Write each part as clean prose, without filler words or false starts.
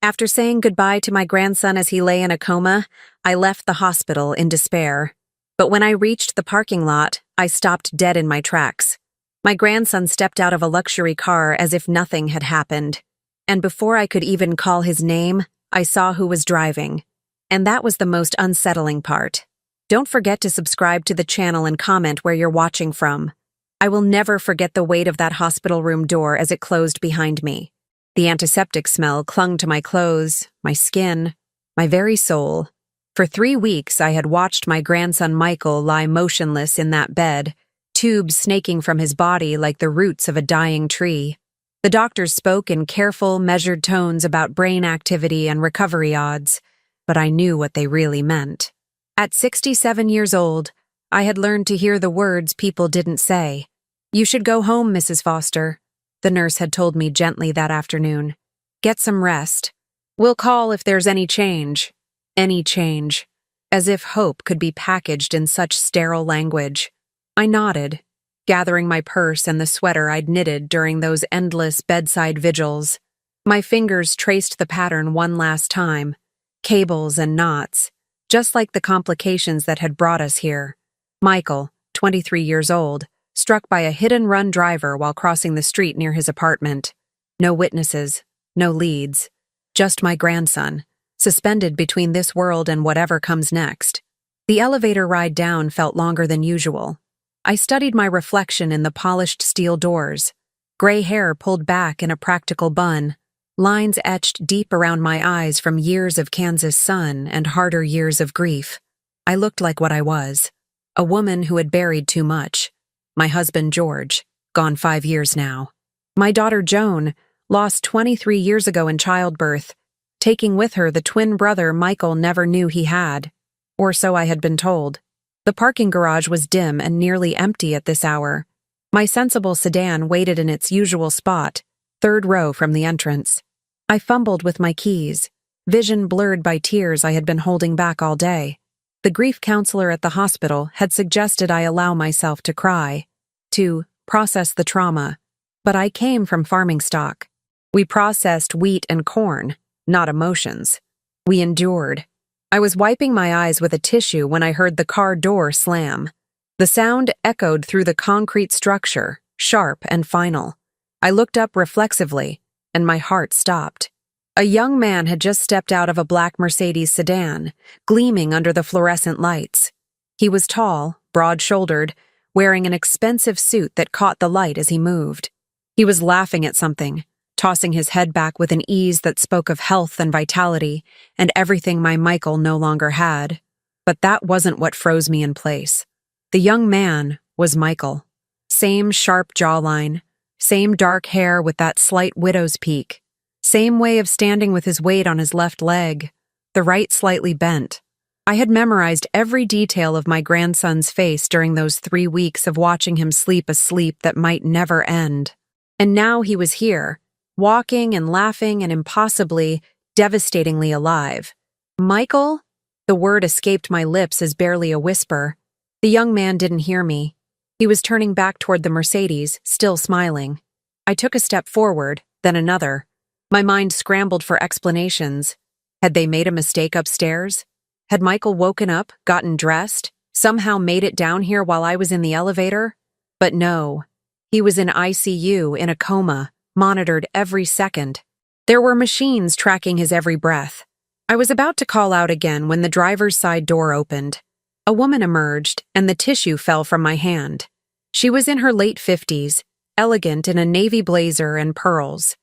After saying goodbye to my grandson as he lay in a coma, I left the hospital in despair. But when I reached the parking lot, I stopped dead in my tracks. My grandson stepped out of a luxury car as if nothing had happened. And before I could even call his name, I saw who was driving. And that was the most unsettling part. Don't forget to subscribe to the channel and comment where you're watching from. I will never forget the weight of that hospital room door as it closed behind me. The antiseptic smell clung to my clothes, my skin, my very soul. For 3 weeks, I had watched my grandson Michael lie motionless in that bed, tubes snaking from his body like the roots of a dying tree. The doctors spoke in careful, measured tones about brain activity and recovery odds, but I knew what they really meant. At 67 years old, I had learned to hear the words people didn't say. "You should go home, Mrs. Foster," the nurse had told me gently that afternoon. "Get some rest. We'll call if there's any change." Any change. As if hope could be packaged in such sterile language. I nodded, gathering my purse and the sweater I'd knitted during those endless bedside vigils. My fingers traced the pattern one last time. Cables and knots, just like the complications that had brought us here. Michael, 23 years old, struck by a hit-and-run driver while crossing the street near his apartment. No witnesses, no leads, just my grandson, suspended between this world and whatever comes next. The elevator ride down felt longer than usual. I studied my reflection in the polished steel doors. Gray hair pulled back in a practical bun, lines etched deep around my eyes from years of Kansas sun and harder years of grief. I looked like what I was, a woman who had buried too much. My husband George, gone 5 years now. My daughter Joan, lost 23 years ago in childbirth, taking with her the twin brother Michael never knew he had. Or so I had been told. The parking garage was dim and nearly empty at this hour. My sensible sedan waited in its usual spot, 3rd row from the entrance. I fumbled with my keys, vision blurred by tears I had been holding back all day. The grief counselor at the hospital had suggested I allow myself to cry, to process the trauma. But I came from farming stock. We processed wheat and corn, not emotions. We endured. I was wiping my eyes with a tissue when I heard the car door slam. The sound echoed through the concrete structure, sharp and final. I looked up reflexively, and my heart stopped. A young man had just stepped out of a black Mercedes sedan, gleaming under the fluorescent lights. He was tall, broad-shouldered, wearing an expensive suit that caught the light as he moved. He was laughing at something, tossing his head back with an ease that spoke of health and vitality and everything my Michael no longer had. But that wasn't what froze me in place. The young man was Michael. Same sharp jawline, same dark hair with that slight widow's peak, same way of standing with his weight on his left leg, the right slightly bent. I had memorized every detail of my grandson's face during those 3 weeks of watching him sleep a sleep that might never end. And now he was here, walking and laughing and impossibly, devastatingly alive. "Michael?" The word escaped my lips as barely a whisper. The young man didn't hear me. He was turning back toward the Mercedes, still smiling. I took a step forward, then another. My mind scrambled for explanations. Had they made a mistake upstairs? Had Michael woken up, gotten dressed, somehow made it down here while I was in the elevator? But no. He was in ICU, in a coma, monitored every second. There were machines tracking his every breath. I was about to call out again when the driver's side door opened. A woman emerged, and the tissue fell from my hand. She was in her late 50s, elegant in a navy blazer and pearls.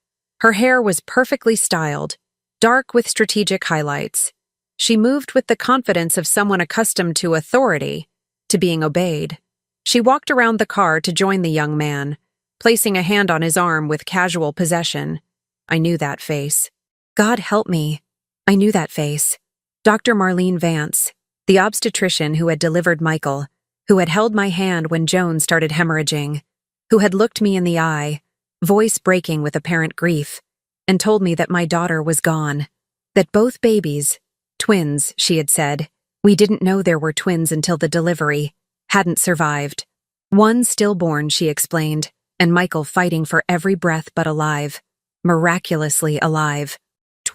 Her hair was perfectly styled, dark with strategic highlights. She moved with the confidence of someone accustomed to authority, to being obeyed. She walked around the car to join the young man, placing a hand on his arm with casual possession. I knew that face. God help me. I knew that face. Dr. Marlene Vance, the obstetrician who had delivered Michael, who had held my hand when Joan started hemorrhaging, who had looked me in the eye, voice breaking with apparent grief, and told me that my daughter was gone, that both babies, twins, she had said, we didn't know there were twins until the delivery, hadn't survived. One stillborn, she explained, and Michael fighting for every breath but alive, miraculously alive.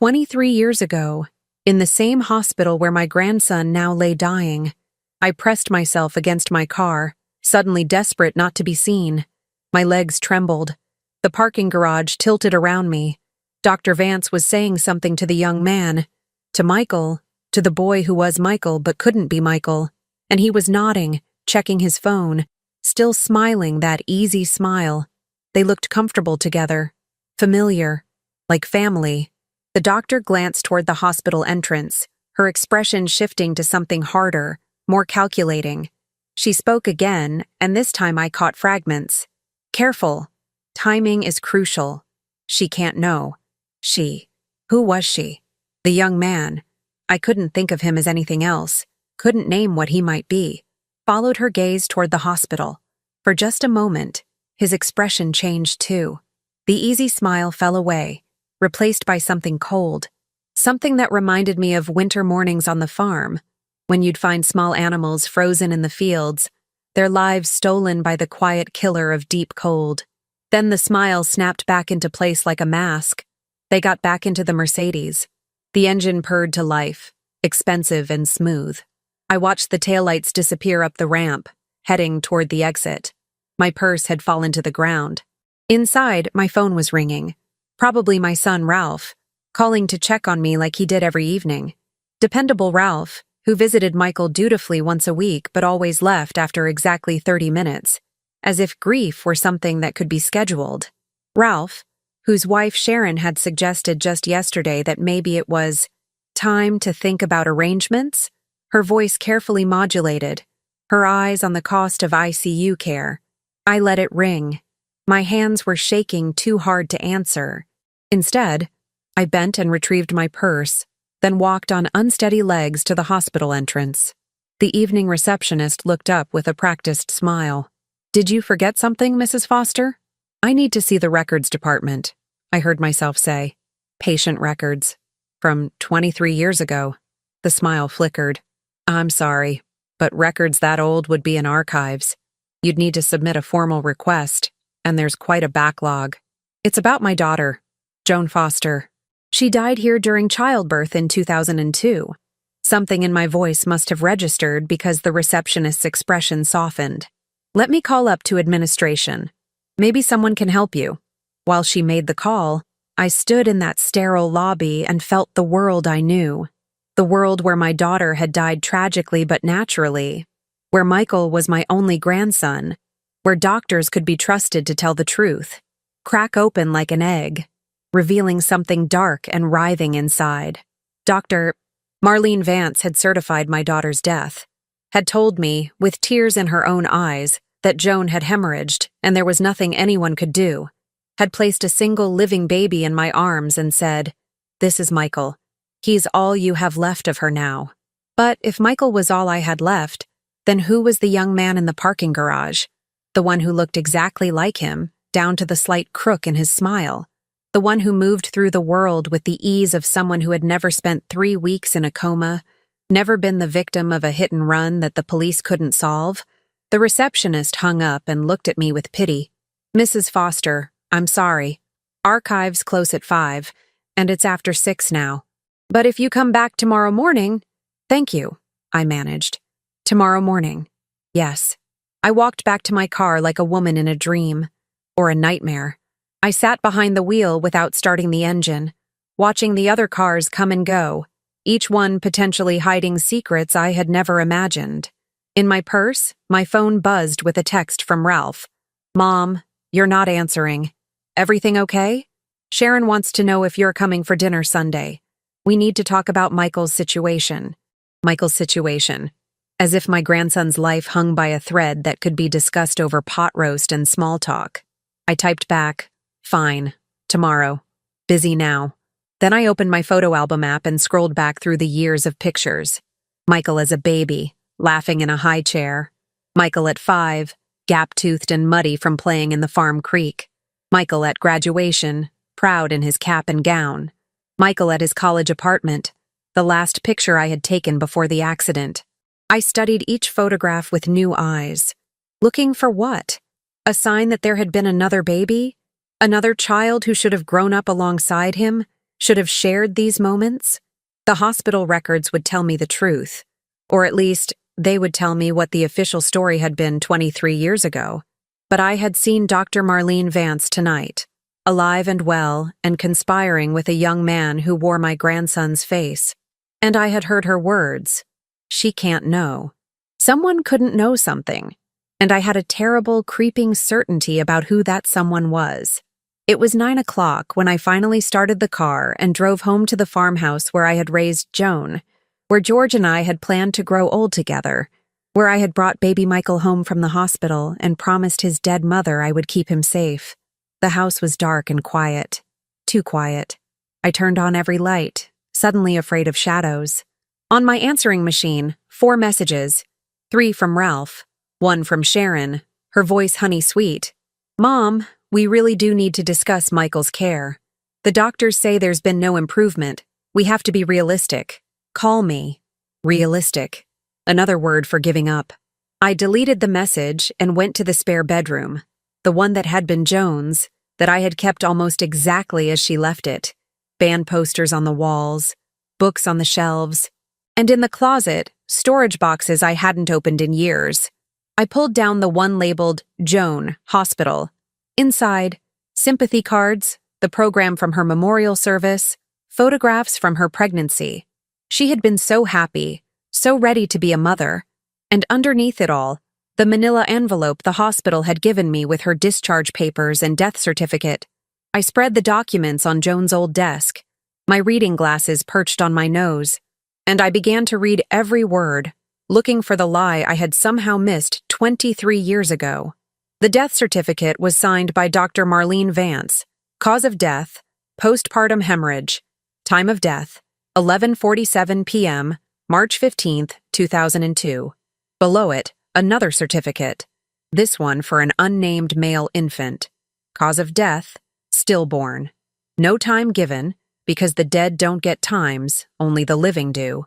23 years ago, in the same hospital where my grandson now lay dying, I pressed myself against my car, suddenly desperate not to be seen. My legs trembled. The parking garage tilted around me. Dr. Vance was saying something to the young man, to Michael, to the boy who was Michael but couldn't be Michael, and he was nodding, checking his phone, still smiling that easy smile. They looked comfortable together, familiar, like family. The doctor glanced toward the hospital entrance, her expression shifting to something harder, more calculating. She spoke again, and this time I caught fragments. Careful. Timing is crucial. She can't know. She. Who was she? The young man. I couldn't think of him as anything else, couldn't name what he might be. Followed her gaze toward the hospital. For just a moment, his expression changed too. The easy smile fell away, replaced by something cold, something that reminded me of winter mornings on the farm, when you'd find small animals frozen in the fields, their lives stolen by the quiet killer of deep cold. Then the smile snapped back into place like a mask. They got back into the Mercedes. The engine purred to life, expensive and smooth. I watched the taillights disappear up the ramp, heading toward the exit. My purse had fallen to the ground. Inside, my phone was ringing. Probably my son Ralph, calling to check on me like he did every evening. Dependable Ralph, who visited Michael dutifully once a week but always left after exactly 30 minutes, as if grief were something that could be scheduled. Ralph, whose wife Sharon had suggested just yesterday that maybe it was time to think about arrangements, her voice carefully modulated, her eyes on the cost of ICU care. I let it ring. My hands were shaking too hard to answer. Instead, I bent and retrieved my purse, then walked on unsteady legs to the hospital entrance. The evening receptionist looked up with a practiced smile. "Did you forget something, Mrs. Foster?" "I need to see the records department," I heard myself say. "Patient records. From 23 years ago." The smile flickered. "I'm sorry, but records that old would be in archives. You'd need to submit a formal request, and there's quite a backlog. It's about my daughter, Joan Foster. She died here during childbirth in 2002. Something in my voice must have registered because the receptionist's expression softened. "Let me call up to administration. Maybe someone can help you." While she made the call, I stood in that sterile lobby and felt the world I knew. The world where my daughter had died tragically but naturally, where Michael was my only grandson, where doctors could be trusted to tell the truth, crack open like an egg, revealing something dark and writhing inside. Dr. Marlene Vance had certified my daughter's death, had told me, with tears in her own eyes, that Joan had hemorrhaged and there was nothing anyone could do, had placed a single living baby in my arms and said, "This is Michael. He's all you have left of her now." But if Michael was all I had left, then who was the young man in the parking garage? The one who looked exactly like him, down to the slight crook in his smile. The one who moved through the world with the ease of someone who had never spent 3 weeks in a coma, never been the victim of a hit and run that the police couldn't solve. The receptionist hung up and looked at me with pity. "Mrs. Foster, I'm sorry. Archives close at 5, and it's after 6 now. But if you come back tomorrow morning—" "Thank you," I managed. "Tomorrow morning." Yes. I walked back to my car like a woman in a dream, or a nightmare. I sat behind the wheel without starting the engine, watching the other cars come and go, each one potentially hiding secrets I had never imagined. In my purse, my phone buzzed with a text from Ralph. "Mom, you're not answering. Everything okay? Sharon wants to know if you're coming for dinner Sunday. We need to talk about Michael's situation." Michael's situation. As if my grandson's life hung by a thread that could be discussed over pot roast and small talk. I typed back, "Fine. Tomorrow. Busy now." Then I opened my photo album app and scrolled back through the years of pictures. Michael as a baby, laughing in a high chair. Michael at 5, gap-toothed and muddy from playing in the farm creek. Michael at graduation, proud in his cap and gown. Michael at his college apartment, the last picture I had taken before the accident. I studied each photograph with new eyes. Looking for what? A sign that there had been another baby? Another child who should have grown up alongside him, should have shared these moments? The hospital records would tell me the truth, or at least they would tell me what the official story had been 23 years ago. But I had seen Dr. Marlene Vance tonight, alive and well and conspiring with a young man who wore my grandson's face. And I had heard her words, "She can't know." Someone couldn't know something, and I had a terrible, creeping certainty about who that someone was. It was 9 o'clock when I finally started the car and drove home to the farmhouse where I had raised Joan, where George and I had planned to grow old together, where I had brought baby Michael home from the hospital and promised his dead mother I would keep him safe. The house was dark and quiet. Too quiet. I turned on every light, suddenly afraid of shadows. On my answering machine, 4 messages, 3 from Ralph, 1 from Sharon, her voice honey-sweet. "Mom, we really do need to discuss Michael's care. The doctors say there's been no improvement. We have to be realistic. Call me." Realistic. Another word for giving up. I deleted the message and went to the spare bedroom, the one that had been Joan's, that I had kept almost exactly as she left it. Band posters on the walls, books on the shelves, and in the closet, storage boxes I hadn't opened in years. I pulled down the one labeled Joan, Hospital. Inside, sympathy cards, the program from her memorial service, photographs from her pregnancy. She had been so happy, so ready to be a mother, and underneath it all, the manila envelope the hospital had given me with her discharge papers and death certificate. I spread the documents on Joan's old desk, my reading glasses perched on my nose, and I began to read every word, looking for the lie I had somehow missed 23 years ago. The death certificate was signed by Dr. Marlene Vance. Cause of death, postpartum hemorrhage. Time of death, 11:47 p.m., March 15, 2002. Below it, another certificate. This one for an unnamed male infant. Cause of death, stillborn. No time given, because the dead don't get times, only the living do.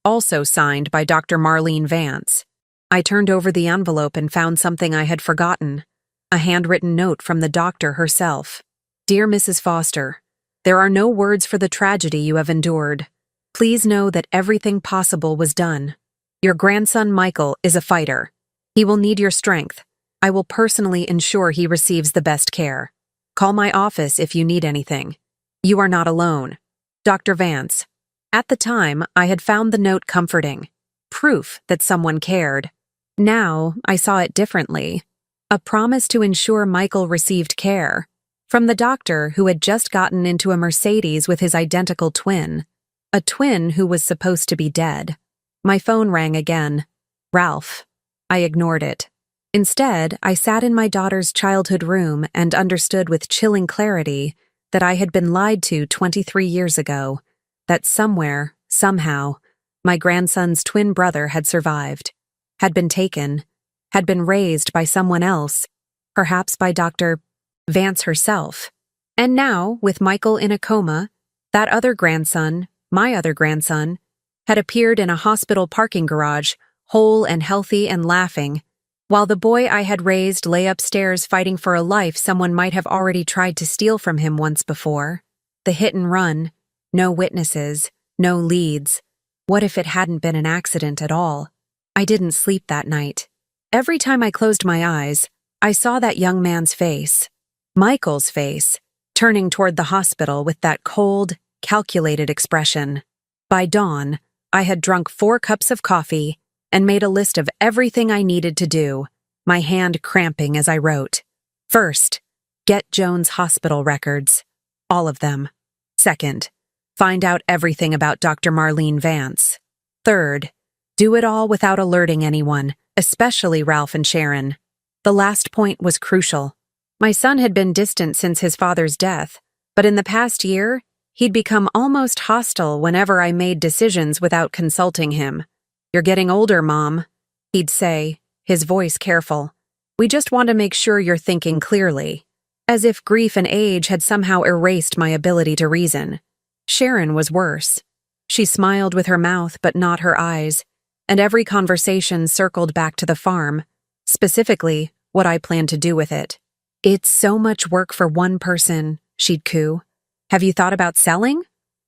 Also signed by Dr. Marlene Vance. I turned over the envelope and found something I had forgotten. A handwritten note from the doctor herself. "Dear Mrs. Foster, there are no words for the tragedy you have endured. Please know that everything possible was done. Your grandson Michael is a fighter. He will need your strength. I will personally ensure he receives the best care. Call my office if you need anything. You are not alone. Dr. Vance." At the time, I had found the note comforting. Proof that someone cared. Now, I saw it differently. A promise to ensure Michael received care. From the doctor who had just gotten into a Mercedes with his identical twin. A twin who was supposed to be dead. My phone rang again. Ralph. I ignored it. Instead, I sat in my daughter's childhood room and understood with chilling clarity that I had been lied to 23 years ago, that somewhere, somehow, my grandson's twin brother had survived, had been taken, had been raised by someone else, perhaps by Dr. Vance herself. And now, with Michael in a coma, that other grandson, my other grandson, had appeared in a hospital parking garage, whole and healthy and laughing, while the boy I had raised lay upstairs fighting for a life someone might have already tried to steal from him once before. The hit and run, no witnesses, no leads. What if it hadn't been an accident at all? I didn't sleep that night. Every time I closed my eyes, I saw that young man's face, Michael's face, turning toward the hospital with that cold, calculated expression. By dawn, I had drunk 4 cups of coffee and made a list of everything I needed to do, my hand cramping as I wrote. First, get Joan's hospital records. All of them. Second, find out everything about Dr. Marlene Vance. Third, do it all without alerting anyone, especially Ralph and Sharon. The last point was crucial. My son had been distant since his father's death, but in the past year, he'd become almost hostile whenever I made decisions without consulting him. "You're getting older, Mom," he'd say, his voice careful. "We just want to make sure you're thinking clearly." As if grief and age had somehow erased my ability to reason. Sharon was worse. She smiled with her mouth but not her eyes, and every conversation circled back to the farm, specifically what I planned to do with it. "It's so much work for one person," she'd coo. "Have you thought about selling?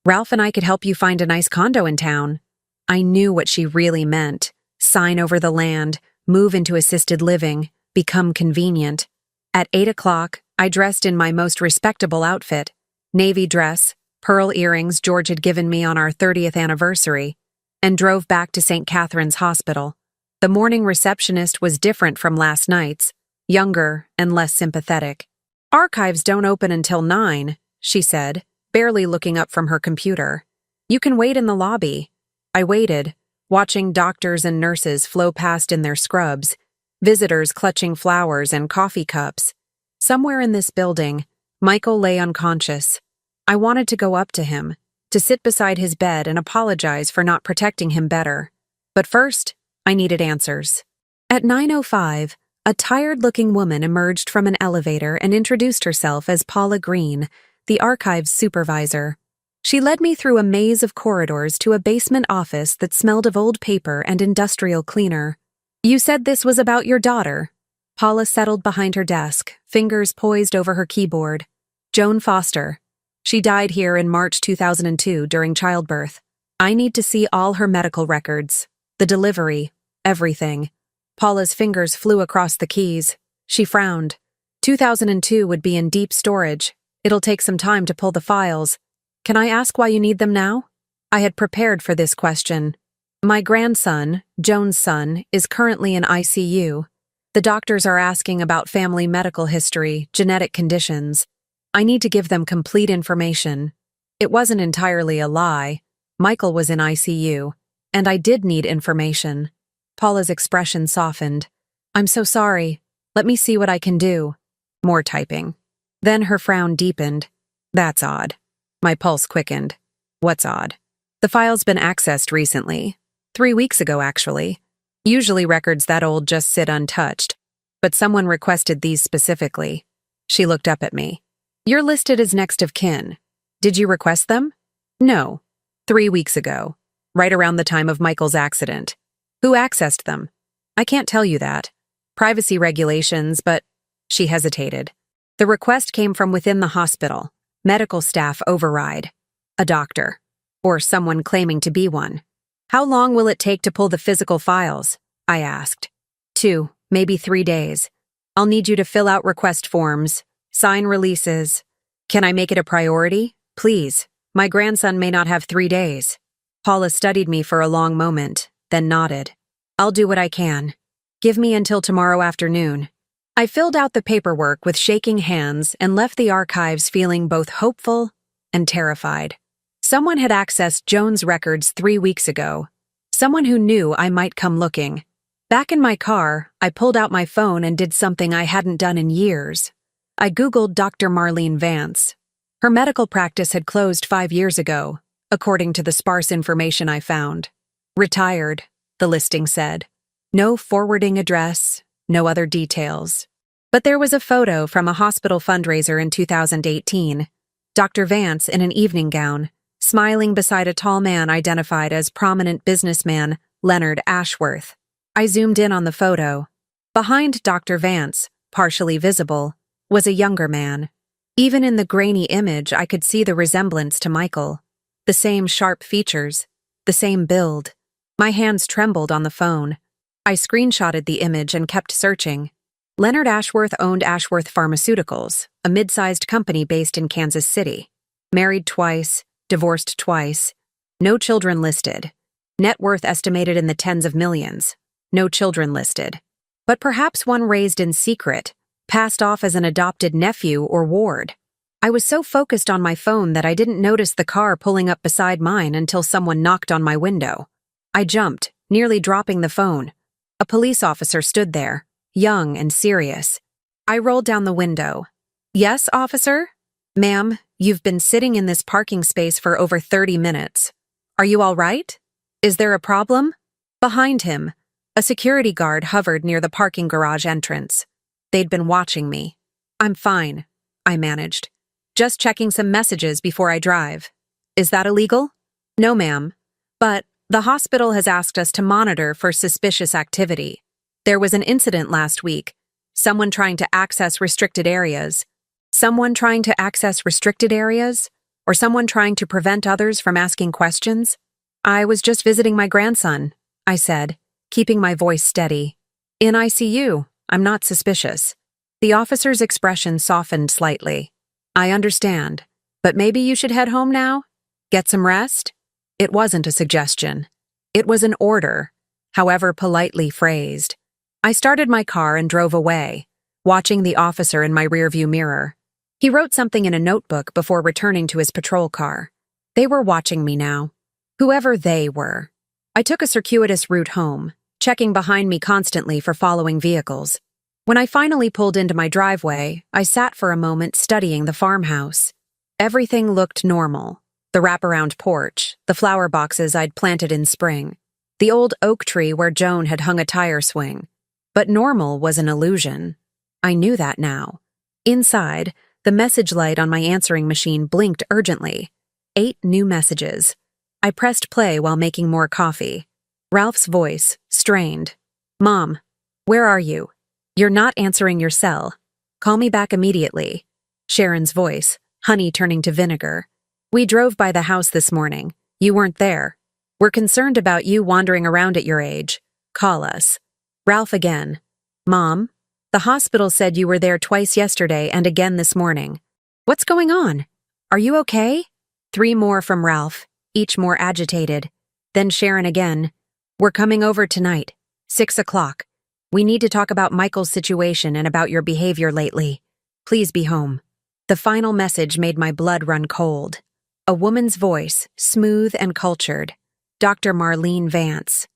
Ralph and I could help you find a nice condo in town. I knew what she really meant. Sign over the land, move into assisted living, become convenient. At 8 o'clock, I dressed in my most respectable outfit. Navy dress, pearl earrings George had given me on our 30th anniversary, and drove back to St. Catherine's Hospital. The morning receptionist was different from last night's, younger and less sympathetic. "Archives don't open until 9, she said, barely looking up from her computer. "You can wait in the lobby." I waited, watching doctors and nurses flow past in their scrubs, visitors clutching flowers and coffee cups. Somewhere in this building, Michael lay unconscious. I wanted to go up to him, to sit beside his bed and apologize for not protecting him better. But first, I needed answers. At 9:05, a tired-looking woman emerged from an elevator and introduced herself as Paula Green, the archives supervisor. She led me through a maze of corridors to a basement office that smelled of old paper and industrial cleaner. "You said this was about your daughter." Paula settled behind her desk, fingers poised over her keyboard. "Joan Foster. She died here in March 2002 during childbirth. I need to see all her medical records, the delivery, everything." Paula's fingers flew across the keys. She frowned. 2002 would be in deep storage. It'll take some time to pull the files. "Can I ask why you need them now?" I had prepared for this question. "My grandson, Joan's son, is currently in ICU. The doctors are asking about family medical history, genetic conditions. I need to give them complete information." It wasn't entirely a lie. Michael was in ICU, and I did need information. Paula's expression softened. "I'm so sorry. Let me see what I can do." More typing. Then her frown deepened. "That's odd." My pulse quickened. "What's odd?" "The file's been accessed recently. 3 weeks ago, actually. Usually records that old just sit untouched. But someone requested these specifically." She looked up at me. "You're listed as next of kin. Did you request them?" "No. 3 weeks ago. Right around the time of Michael's accident." "Who accessed them?" "I can't tell you that. Privacy regulations, but—" She hesitated. "The request came from within the hospital. Medical staff override. A doctor. Or someone claiming to be one." "How long will it take to pull the physical files?" I asked. 2, maybe 3 days. "I'll need you to fill out request forms, sign releases. Can I make it a priority? Please. My grandson may not have 3 days." Paula studied me for a long moment, then nodded. "I'll do what I can. Give me until tomorrow afternoon." I filled out the paperwork with shaking hands and left the archives feeling both hopeful and terrified. Someone had accessed Joan's records 3 weeks ago. Someone who knew I might come looking. Back in my car, I pulled out my phone and did something I hadn't done in years. I Googled Dr. Marlene Vance. Her medical practice had closed 5 years ago, according to the sparse information I found. "Retired," the listing said. No forwarding address, no other details. But there was a photo from a hospital fundraiser in 2018. Dr. Vance in an evening gown, smiling beside a tall man identified as prominent businessman Leonard Ashworth. I zoomed in on the photo. Behind Dr. Vance, partially visible, was a younger man. Even in the grainy image, I could see the resemblance to Michael. The same sharp features, the same build. My hands trembled on the phone. I screenshotted the image and kept searching. Leonard Ashworth owned Ashworth Pharmaceuticals, a mid-sized company based in Kansas City. Married twice, divorced twice. No children listed. Net worth estimated in the tens of millions. No children listed. But perhaps one raised in secret, passed off as an adopted nephew or ward. I was so focused on my phone that I didn't notice the car pulling up beside mine until someone knocked on my window. I jumped, nearly dropping the phone. A police officer stood there, young and serious. I rolled down the window. "Yes, officer?" "Ma'am, you've been sitting in this parking space for over 30 minutes. Are you all right? Is there a problem?" Behind him, a security guard hovered near the parking garage entrance. They'd been watching me. "I'm fine," I managed. "Just checking some messages before I drive." "Is that illegal?" "No, ma'am. But the hospital has asked us to monitor for suspicious activity. There was an incident last week. Someone trying to access restricted areas. Someone trying to access restricted areas? Or someone trying to prevent others from asking questions? I was just visiting my grandson, I said, keeping my voice steady. In ICU, I'm not suspicious. The officer's expression softened slightly. I understand, but maybe you should head home now? Get some rest? It wasn't a suggestion. It was an order, however politely phrased. I started my car and drove away, watching the officer in my rearview mirror. He wrote something in a notebook before returning to his patrol car. They were watching me now. Whoever they were. I took a circuitous route home, checking behind me constantly for following vehicles. When I finally pulled into my driveway, I sat for a moment studying the farmhouse. Everything looked normal. The wraparound porch, the flower boxes I'd planted in spring, the old oak tree where Joan had hung a tire swing. But normal was an illusion. I knew that now. Inside, the message light on my answering machine blinked urgently. 8 new messages. I pressed play while making more coffee. Ralph's voice, strained. Mom, where are you? You're not answering your cell. Call me back immediately. Sharon's voice, honey turning to vinegar. We drove by the house this morning. You weren't there. We're concerned about you wandering around at your age. Call us. Ralph again. Mom, the hospital said you were there twice yesterday and again this morning. What's going on? Are you okay? 3 more from Ralph, each more agitated. Then Sharon again. We're coming over tonight, 6 o'clock. We need to talk about Michael's situation and about your behavior lately. Please be home. The final message made my blood run cold. A woman's voice, smooth and cultured. Dr. Marlene Vance.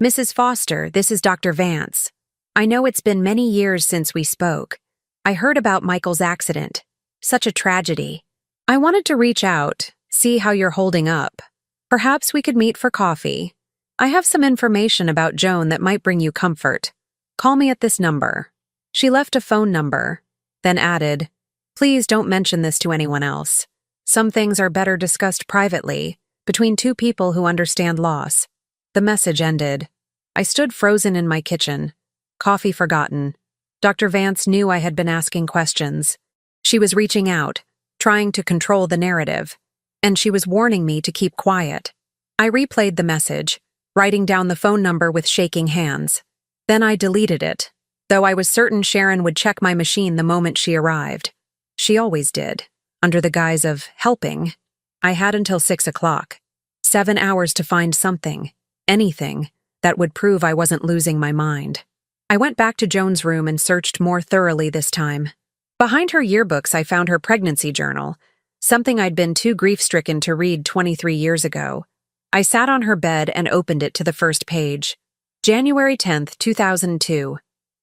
Mrs. Foster, this is Dr. Vance. I know it's been many years since we spoke. I heard about Michael's accident. Such a tragedy. I wanted to reach out, see how you're holding up. Perhaps we could meet for coffee. I have some information about Joan that might bring you comfort. Call me at this number. She left a phone number, then added, please don't mention this to anyone else. Some things are better discussed privately, between 2 people who understand loss. The message ended. I stood frozen in my kitchen. Coffee forgotten. Dr. Vance knew I had been asking questions. She was reaching out, trying to control the narrative, and she was warning me to keep quiet. I replayed the message, writing down the phone number with shaking hands. Then I deleted it, though I was certain Sharon would check my machine the moment she arrived. She always did, under the guise of helping. I had until 6 o'clock. 7 hours to find something, anything, that would prove I wasn't losing my mind. I went back to Joan's room and searched more thoroughly this time. Behind her yearbooks I found her pregnancy journal, something I'd been too grief-stricken to read 23 years ago. I sat on her bed and opened it to the first page. January 10th, 2002.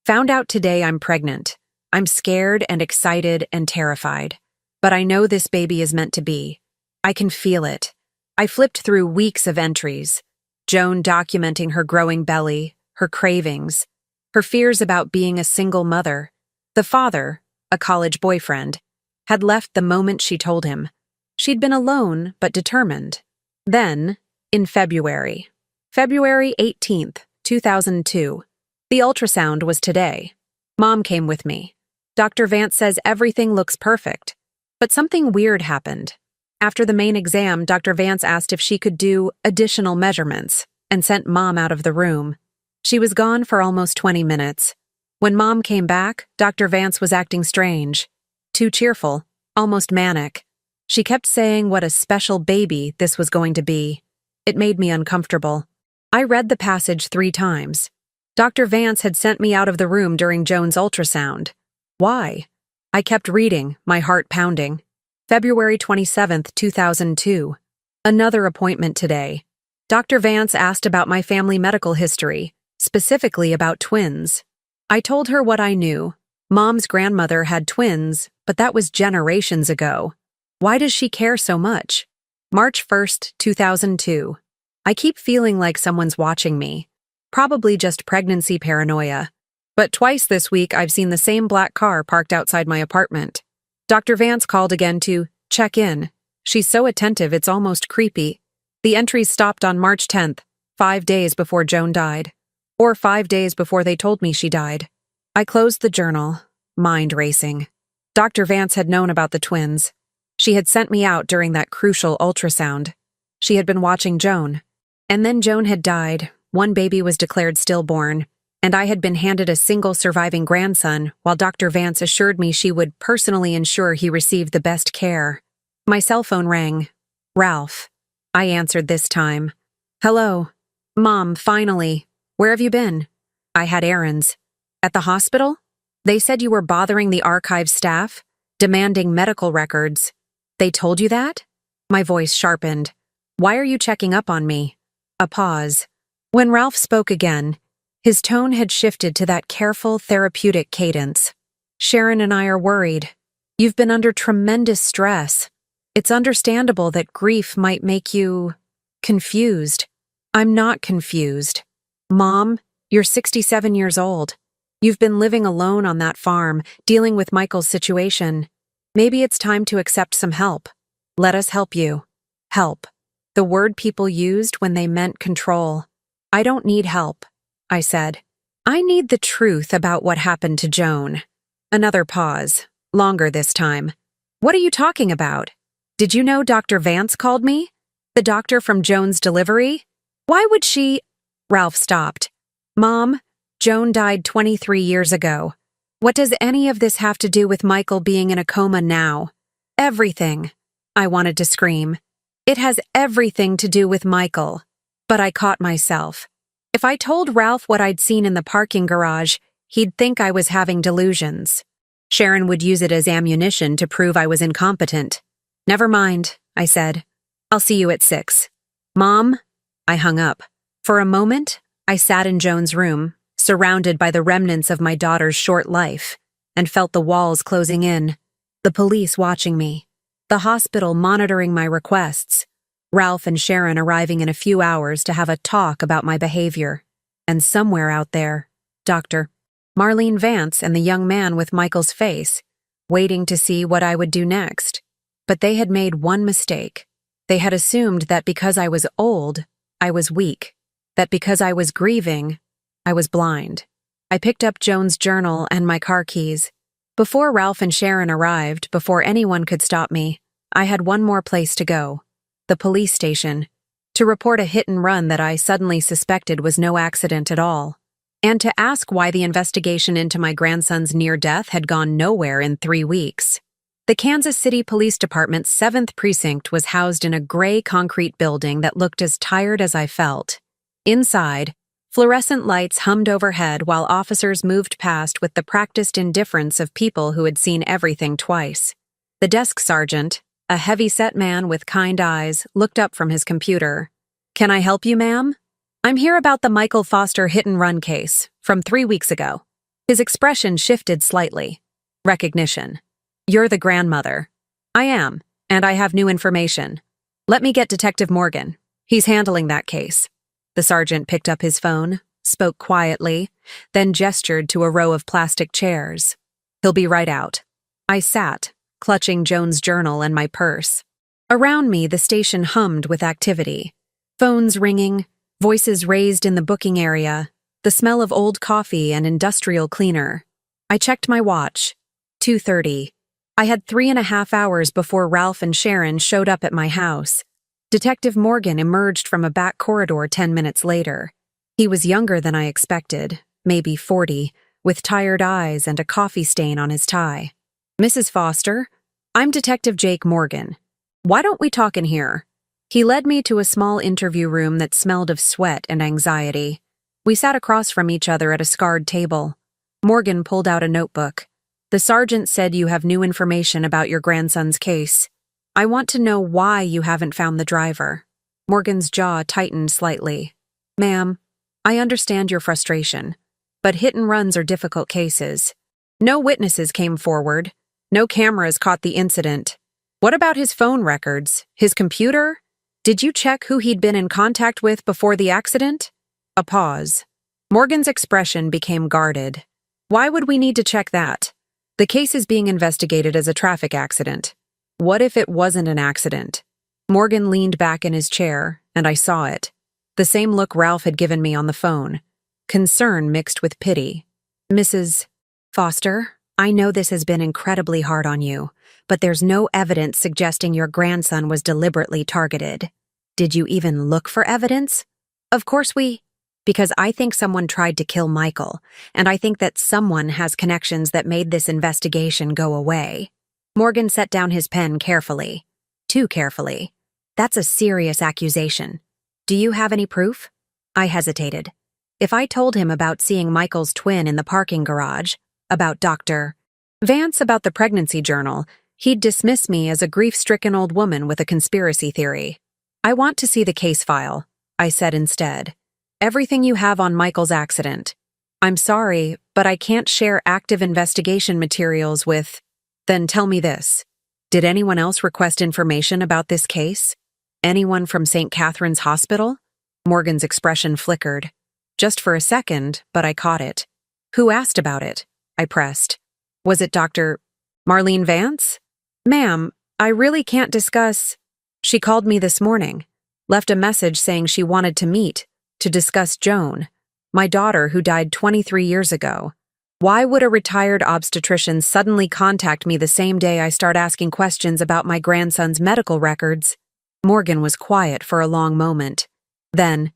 Found out today I'm pregnant. I'm scared and excited and terrified. But I know this baby is meant to be. I can feel it. I flipped through weeks of entries. Joan documenting her growing belly, her cravings, her fears about being a single mother. The father, a college boyfriend, had left the moment she told him. She'd been alone but determined. Then, in February 18th, 2002. The ultrasound was today. Mom came with me. Dr. Vance says everything looks perfect. But something weird happened. After the main exam, Dr. Vance asked if she could do additional measurements and sent Mom out of the room. She was gone for almost 20 minutes. When Mom came back, Dr. Vance was acting strange. Too cheerful, almost manic. She kept saying what a special baby this was going to be. It made me uncomfortable. I read the passage 3 times. Dr. Vance had sent me out of the room during Joan's ultrasound. Why? I kept reading, my heart pounding. February 27th, 2002. Another appointment today. Dr. Vance asked about my family medical history, specifically about twins. I told her what I knew. Mom's grandmother had twins, but that was generations ago. Why does she care so much? March 1st, 2002. I keep feeling like someone's watching me. Probably just pregnancy paranoia. But twice this week I've seen the same black car parked outside my apartment. Dr. Vance called again to check in. She's so attentive it's almost creepy. The entries stopped on March 10th, 5 days before Joan died. Or 5 days before they told me she died. I closed the journal, mind racing. Dr. Vance had known about the twins. She had sent me out during that crucial ultrasound. She had been watching Joan. And then Joan had died, one baby was declared stillborn, and I had been handed a single surviving grandson while Dr. Vance assured me she would personally ensure he received the best care. My cell phone rang. Ralph. I answered this time. Hello. Mom, finally. Where have you been? I had errands. At the hospital? They said you were bothering the archive staff, demanding medical records. They told you that? My voice sharpened. Why are you checking up on me? A pause. When Ralph spoke again, his tone had shifted to that careful, therapeutic cadence. Sharon and I are worried. You've been under tremendous stress. It's understandable that grief might make you confused. I'm not confused. Mom, you're 67 years old. You've been living alone on that farm, dealing with Michael's situation. Maybe it's time to accept some help. Let us help you. Help. The word people used when they meant control. I don't need help, I said. I need the truth about what happened to Joan. Another pause, longer this time. What are you talking about? Did you know Dr. Vance called me? The doctor from Joan's delivery? Why would she… Ralph stopped. Mom, Joan died 23 years ago. What does any of this have to do with Michael being in a coma now? Everything. I wanted to scream. It has everything to do with Michael. But I caught myself. If I told Ralph what I'd seen in the parking garage, he'd think I was having delusions. Sharon would use it as ammunition to prove I was incompetent. Never mind, I said. I'll see you at 6. Mom? I hung up. For a moment, I sat in Joan's room, surrounded by the remnants of my daughter's short life, and felt the walls closing in, the police watching me, the hospital monitoring my requests, Ralph and Sharon arriving in a few hours to have a talk about my behavior, and somewhere out there, Dr. Marlene Vance and the young man with Michael's face, waiting to see what I would do next. But they had made one mistake. They had assumed that because I was old, I was weak, that because I was grieving, I was blind. I picked up Joan's journal and my car keys. Before Ralph and Sharon arrived, before anyone could stop me, I had one more place to go, the police station, to report a hit-and-run that I suddenly suspected was no accident at all, and to ask why the investigation into my grandson's near death had gone nowhere in 3 weeks. The Kansas City Police Department's 7th Precinct was housed in a gray concrete building that looked as tired as I felt. Inside, fluorescent lights hummed overhead while officers moved past with the practiced indifference of people who had seen everything twice. The desk sergeant, a heavy-set man with kind eyes, looked up from his computer. Can I help you, ma'am? I'm here about the Michael Foster hit-and-run case from 3 weeks ago. His expression shifted slightly. Recognition. You're the grandmother. I am, and I have new information. Let me get Detective Morgan. He's handling that case. The sergeant picked up his phone, spoke quietly, then gestured to a row of plastic chairs. He'll be right out. I sat, clutching Joan's journal and my purse. Around me, the station hummed with activity. Phones ringing, voices raised in the booking area, the smell of old coffee and industrial cleaner. I checked my watch. 2:30. I had 3.5 hours before Ralph and Sharon showed up at my house. Detective Morgan emerged from a back corridor 10 minutes later. He was younger than I expected, maybe 40, with tired eyes and a coffee stain on his tie. Mrs. Foster, I'm Detective Jake Morgan. Why don't we talk in here? He led me to a small interview room that smelled of sweat and anxiety. We sat across from each other at a scarred table. Morgan pulled out a notebook. The sergeant said you have new information about your grandson's case. I want to know why you haven't found the driver. Morgan's jaw tightened slightly. Ma'am, I understand your frustration, but hit-and-runs are difficult cases. No witnesses came forward. No cameras caught the incident. What about his phone records? His computer? Did you check who he'd been in contact with before the accident? A pause. Morgan's expression became guarded. Why would we need to check that? The case is being investigated as a traffic accident. What if it wasn't an accident? Morgan leaned back in his chair, and I saw it. The same look Ralph had given me on the phone. Concern mixed with pity. Mrs. Foster, I know this has been incredibly hard on you, but there's no evidence suggesting your grandson was deliberately targeted. Did you even look for evidence? Of course because I think someone tried to kill Michael, and I think that someone has connections that made this investigation go away. Morgan set down his pen carefully. Too carefully. That's a serious accusation. Do you have any proof? I hesitated. If I told him about seeing Michael's twin in the parking garage, about Dr. Vance, about the pregnancy journal, he'd dismiss me as a grief-stricken old woman with a conspiracy theory. I want to see the case file, I said instead. Everything you have on Michael's accident. I'm sorry, but I can't share active investigation materials with... Then tell me this. Did anyone else request information about this case? Anyone from St. Catherine's Hospital? Morgan's expression flickered. Just for a second, but I caught it. Who asked about it? I pressed. Was it Dr. Marlene Vance? Ma'am, I really can't discuss... She called me this morning, left a message saying she wanted to meet, to discuss Joan, my daughter who died 23 years ago. Why would a retired obstetrician suddenly contact me the same day I start asking questions about my grandson's medical records? Morgan was quiet for a long moment. Then,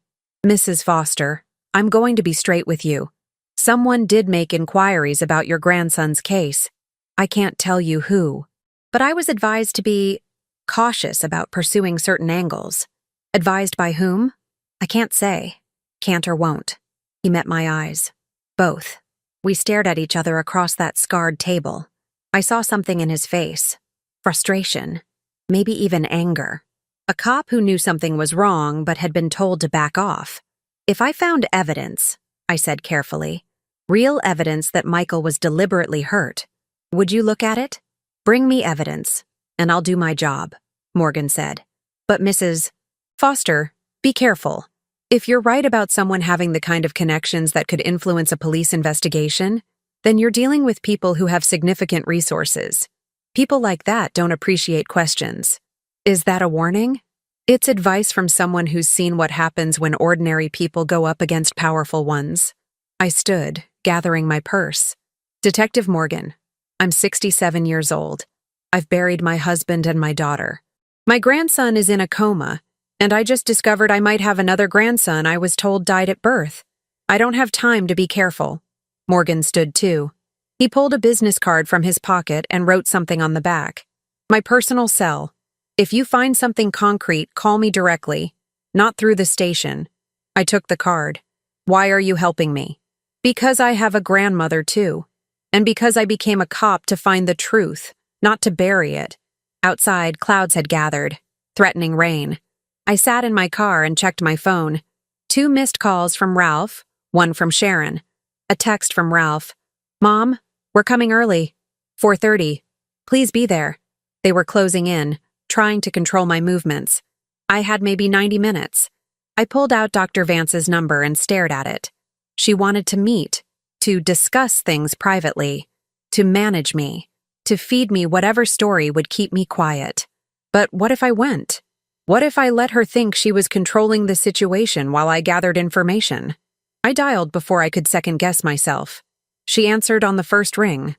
Mrs. Foster, I'm going to be straight with you. Someone did make inquiries about your grandson's case. I can't tell you who, but I was advised to be cautious about pursuing certain angles. Advised by whom? I can't say. Can't or won't. He met my eyes. Both. We stared at each other across that scarred table. I saw something in his face. Frustration. Maybe even anger. A cop who knew something was wrong but had been told to back off. If I found evidence, I said carefully, real evidence that Michael was deliberately hurt, would you look at it? Bring me evidence, and I'll do my job, Morgan said. But Mrs. Foster, be careful. If you're right about someone having the kind of connections that could influence a police investigation, then you're dealing with people who have significant resources. People like that don't appreciate questions. Is that a warning? It's advice from someone who's seen what happens when ordinary people go up against powerful ones. I stood, gathering my purse. Detective Morgan, I'm 67 years old. I've buried my husband and my daughter. My grandson is in a coma, and I just discovered I might have another grandson I was told died at birth. I don't have time to be careful. Morgan stood too. He pulled a business card from his pocket and wrote something on the back. My personal cell. If you find something concrete, call me directly. Not through the station. I took the card. Why are you helping me? Because I have a grandmother too. And because I became a cop to find the truth, not to bury it. Outside, clouds had gathered, threatening rain. I sat in my car and checked my phone. 2 missed calls from Ralph, 1 from Sharon. A text from Ralph. Mom, we're coming early. 4:30. Please be there. They were closing in, trying to control my movements. I had maybe 90 minutes. I pulled out Dr. Vance's number and stared at it. She wanted to meet, to discuss things privately, to manage me, to feed me whatever story would keep me quiet. But what if I went? What if I let her think she was controlling the situation while I gathered information? I dialed before I could second-guess myself. She answered on the first ring.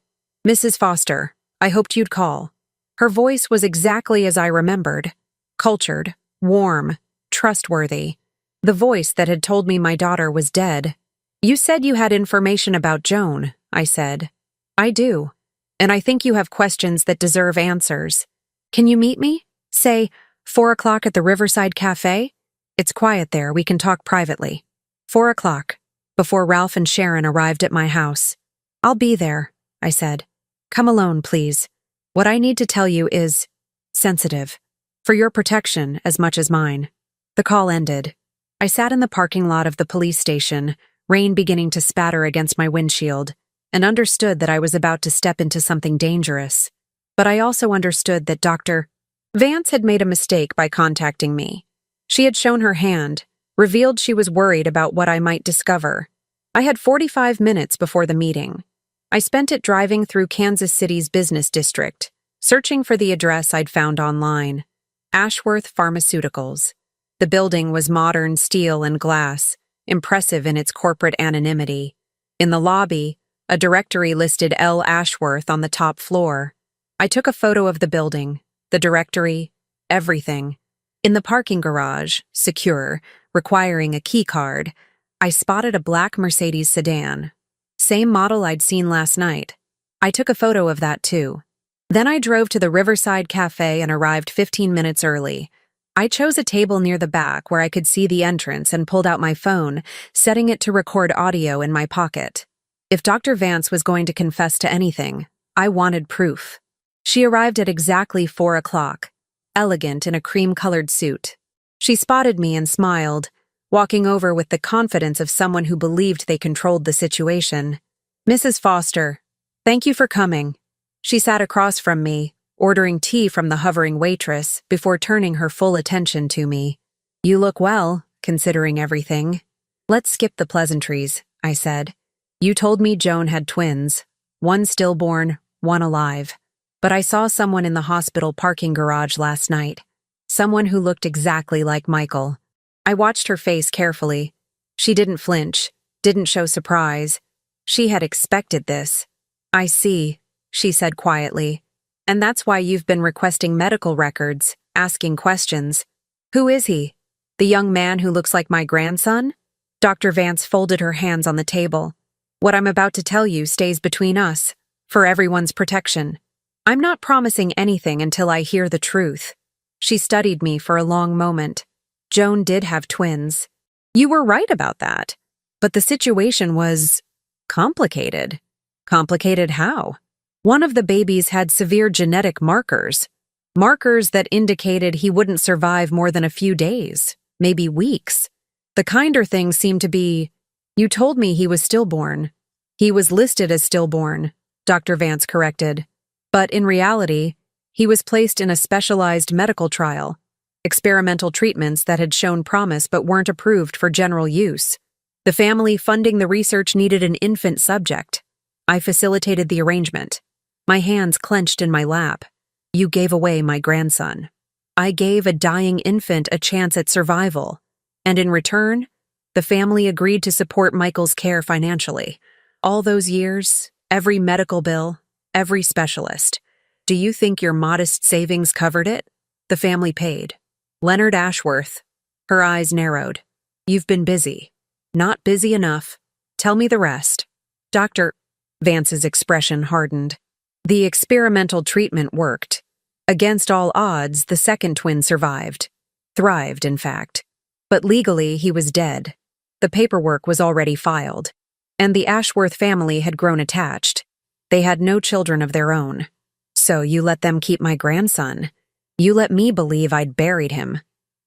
Mrs. Foster, I hoped you'd call. Her voice was exactly as I remembered. Cultured, warm, trustworthy. The voice that had told me my daughter was dead. You said you had information about Joan, I said. I do. And I think you have questions that deserve answers. Can you meet me? Say, 4 o'clock at the Riverside Cafe? It's quiet there, we can talk privately. 4 o'clock, before Ralph and Sharon arrived at my house. I'll be there, I said. Come alone, please. What I need to tell you is sensitive. For your protection as much as mine. The call ended. I sat in the parking lot of the police station, rain beginning to spatter against my windshield, and understood that I was about to step into something dangerous. But I also understood that Dr. Vance had made a mistake by contacting me. She had shown her hand, revealed she was worried about what I might discover. I had 45 minutes before the meeting. I spent it driving through Kansas City's business district, searching for the address I'd found online. Ashworth Pharmaceuticals. The building was modern steel and glass, impressive in its corporate anonymity. In the lobby, A directory listed L. Ashworth on the top floor. I took a photo of the building, the directory, everything. In the parking garage, secure, requiring a key card, I spotted a black Mercedes sedan. Same model I'd seen last night. I took a photo of that too. Then I drove to the Riverside Cafe and arrived 15 minutes early. I chose a table near the back where I could see the entrance and pulled out my phone, setting it to record audio in my pocket. If Dr. Vance was going to confess to anything, I wanted proof. She arrived at exactly 4 o'clock, elegant in a cream-colored suit. She spotted me and smiled, walking over with the confidence of someone who believed they controlled the situation. "Mrs. Foster, thank you for coming." She sat across from me, ordering tea from the hovering waitress before turning her full attention to me. "You look well, considering everything." "Let's skip the pleasantries," I said. "You told me Joan had twins, one stillborn, one alive. But I saw someone in the hospital parking garage last night. Someone who looked exactly like Michael." I watched her face carefully. She didn't flinch, didn't show surprise. She had expected this. "I see," she said quietly. "And that's why you've been requesting medical records, asking questions. Who is he? The young man who looks like my grandson?" Dr. Vance folded her hands on the table. "What I'm about to tell you stays between us, for everyone's protection. I'm not promising anything until I hear the truth." She studied me for a long moment. "Joan did have twins. You were right about that. But the situation was complicated." "Complicated how?" "One of the babies had severe genetic markers. Markers that indicated he wouldn't survive more than a few days, maybe weeks. The kinder things seemed to be, you told me he was stillborn." "He was listed as stillborn," Dr. Vance corrected. "But in reality, he was placed in a specialized medical trial, experimental treatments that had shown promise but weren't approved for general use. The family funding the research needed an infant subject. I facilitated the arrangement. My hands clenched in my lap. You gave away my grandson. I gave a dying infant a chance at survival. And in return, the family agreed to support Michael's care financially. All those years, every medical bill, every specialist. Do you think your modest savings covered it?" The family paid. "Leonard Ashworth." Her eyes narrowed. "You've been busy. Not busy enough. Tell me the rest." Dr. Vance's expression hardened. "The experimental treatment worked. Against all odds, the second twin survived. Thrived, in fact. But legally, he was dead. The paperwork was already filed. And the Ashworth family had grown attached. They had no children of their own. So you let them keep my grandson. You let me believe I'd buried him.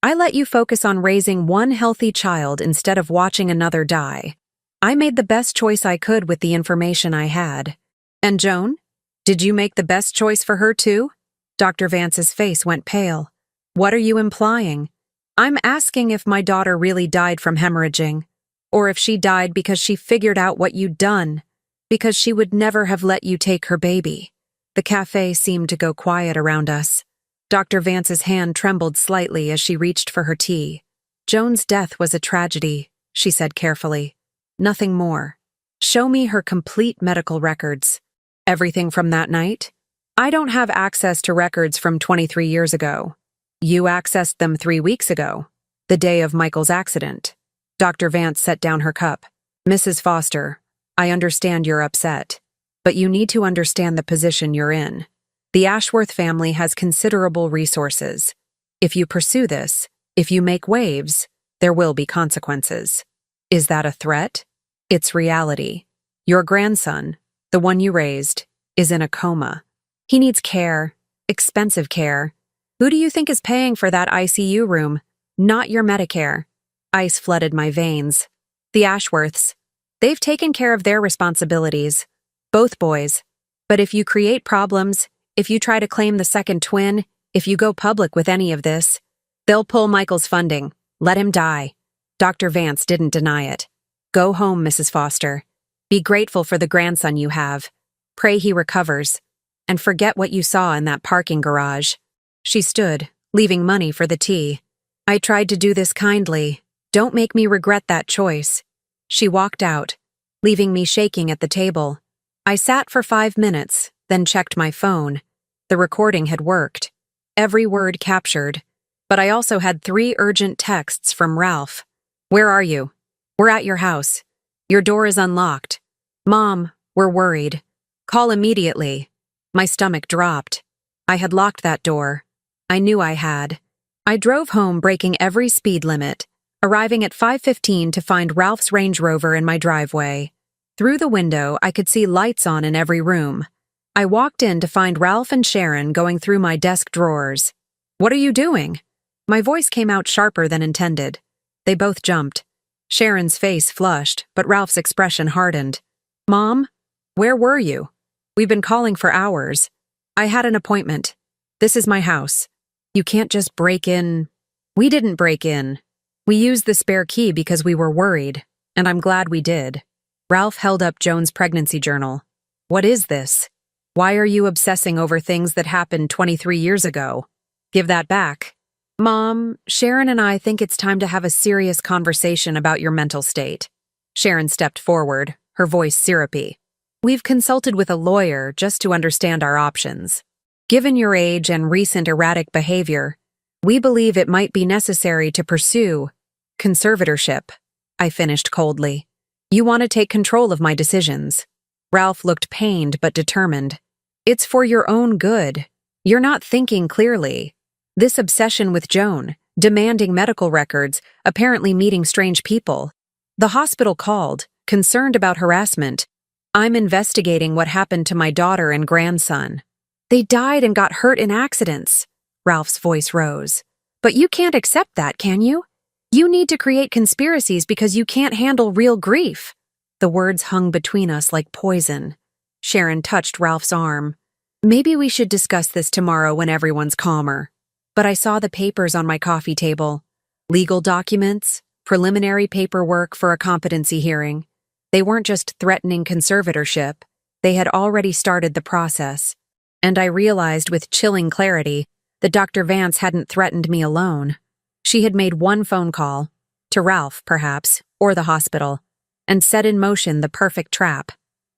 I let you focus on raising one healthy child instead of watching another die. I made the best choice I could with the information I had. And Joan? Did you make the best choice for her too?" Dr. Vance's face went pale. "What are you implying?" "I'm asking if my daughter really died from hemorrhaging, or if she died because she figured out what you'd done, because she would never have let you take her baby." The cafe seemed to go quiet around us. Dr. Vance's hand trembled slightly as she reached for her tea. "Joan's death was a tragedy," she said carefully. "Nothing more. Show me her complete medical records." "Everything from that night?" "I don't have access to records from 23 years ago. You accessed them 3 weeks ago, the day of Michael's accident." Dr. Vance set down her cup. "Mrs. Foster, I understand you're upset, but you need to understand the position you're in. The Ashworth family has considerable resources. If you pursue this, if you make waves, there will be consequences. Is that a threat? It's reality. Your grandson, the one you raised, is in a coma. He needs care, expensive care. Who do you think is paying for that ICU room? Not your Medicare." Ice flooded my veins. "The Ashworths. They've taken care of their responsibilities. Both boys. But if you create problems, if you try to claim the second twin, if you go public with any of this, they'll pull Michael's funding. Let him die." Dr. Vance didn't deny it. "Go home, Mrs. Foster. Be grateful for the grandson you have. Pray he recovers. And forget what you saw in that parking garage." She stood, leaving money for the tea. "I tried to do this kindly. Don't make me regret that choice." She walked out, leaving me shaking at the table. I sat for 5 minutes, then checked my phone. The recording had worked. Every word captured. But I also had 3 urgent texts from Ralph. "Where are you? We're at your house. Your door is unlocked. Mom, we're worried. Call immediately." My stomach dropped. I had locked that door. I knew I had. I drove home breaking every speed limit, arriving at 5:15 to find Ralph's Range Rover in my driveway. Through the window, I could see lights on in every room. I walked in to find Ralph and Sharon going through my desk drawers. "What are you doing?" My voice came out sharper than intended. They both jumped. Sharon's face flushed, but Ralph's expression hardened. "Mom, where were you? We've been calling for hours. I had an appointment. This is my house. You can't just break in." "We didn't break in. We used the spare key because we were worried, and I'm glad we did." Ralph held up Joan's pregnancy journal. "What is this? Why are you obsessing over things that happened 23 years ago? Give that back." "Mom, Sharon and I think it's time to have a serious conversation about your mental state." Sharon stepped forward, her voice syrupy. "We've consulted with a lawyer just to understand our options. Given your age and recent erratic behavior, we believe it might be necessary to pursue conservatorship." I finished coldly. "You want to take control of my decisions." Ralph looked pained but determined. "It's for your own good. You're not thinking clearly. This obsession with Joan, demanding medical records, apparently meeting strange people. The hospital called, concerned about harassment. I'm investigating what happened to my daughter and grandson. They died and got hurt in accidents." Ralph's voice rose. "But you can't accept that, can you? You need to create conspiracies because you can't handle real grief." The words hung between us like poison. Sharon touched Ralph's arm. "Maybe we should discuss this tomorrow when everyone's calmer." But I saw the papers on my coffee table. Legal documents, preliminary paperwork for a competency hearing. They weren't just threatening conservatorship. They had already started the process. And I realized with chilling clarity that Dr. Vance hadn't threatened me alone. She had made one phone call, to Ralph, perhaps, or the hospital, and set in motion the perfect trap.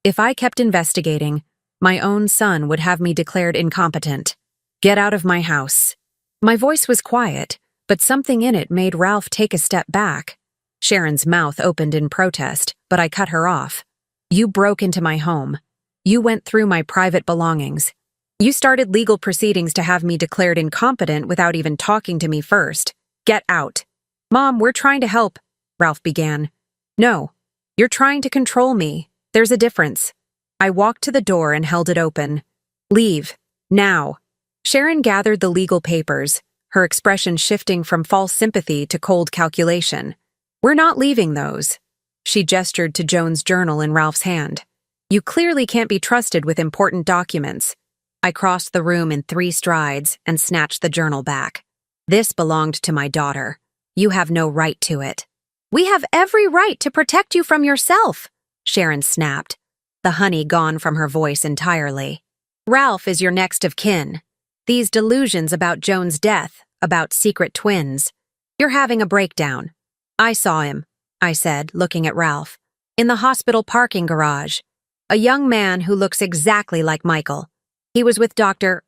If I kept investigating, my own son would have me declared incompetent. "Get out of my house." My voice was quiet, but something in it made Ralph take a step back. Sharon's mouth opened in protest, but I cut her off. "You broke into my home. You went through my private belongings. You started legal proceedings to have me declared incompetent without even talking to me first. Get out." "Mom, we're trying to help," Ralph began. "No, you're trying to control me. There's a difference." I walked to the door and held it open. "Leave. Now." Sharon gathered the legal papers, her expression shifting from false sympathy to cold calculation. "We're not leaving those." She gestured to Joan's journal in Ralph's hand. "You clearly can't be trusted with important documents." I crossed the room in 3 strides and snatched the journal back. "This belonged to my daughter. You have no right to it." "We have every right to protect you from yourself," Sharon snapped, the honey gone from her voice entirely. "Ralph is your next of kin. These delusions about Joan's death, about secret twins. You're having a breakdown." "I saw him," I said, looking at Ralph, "in the hospital parking garage. A young man who looks exactly like Michael. He was with Dr.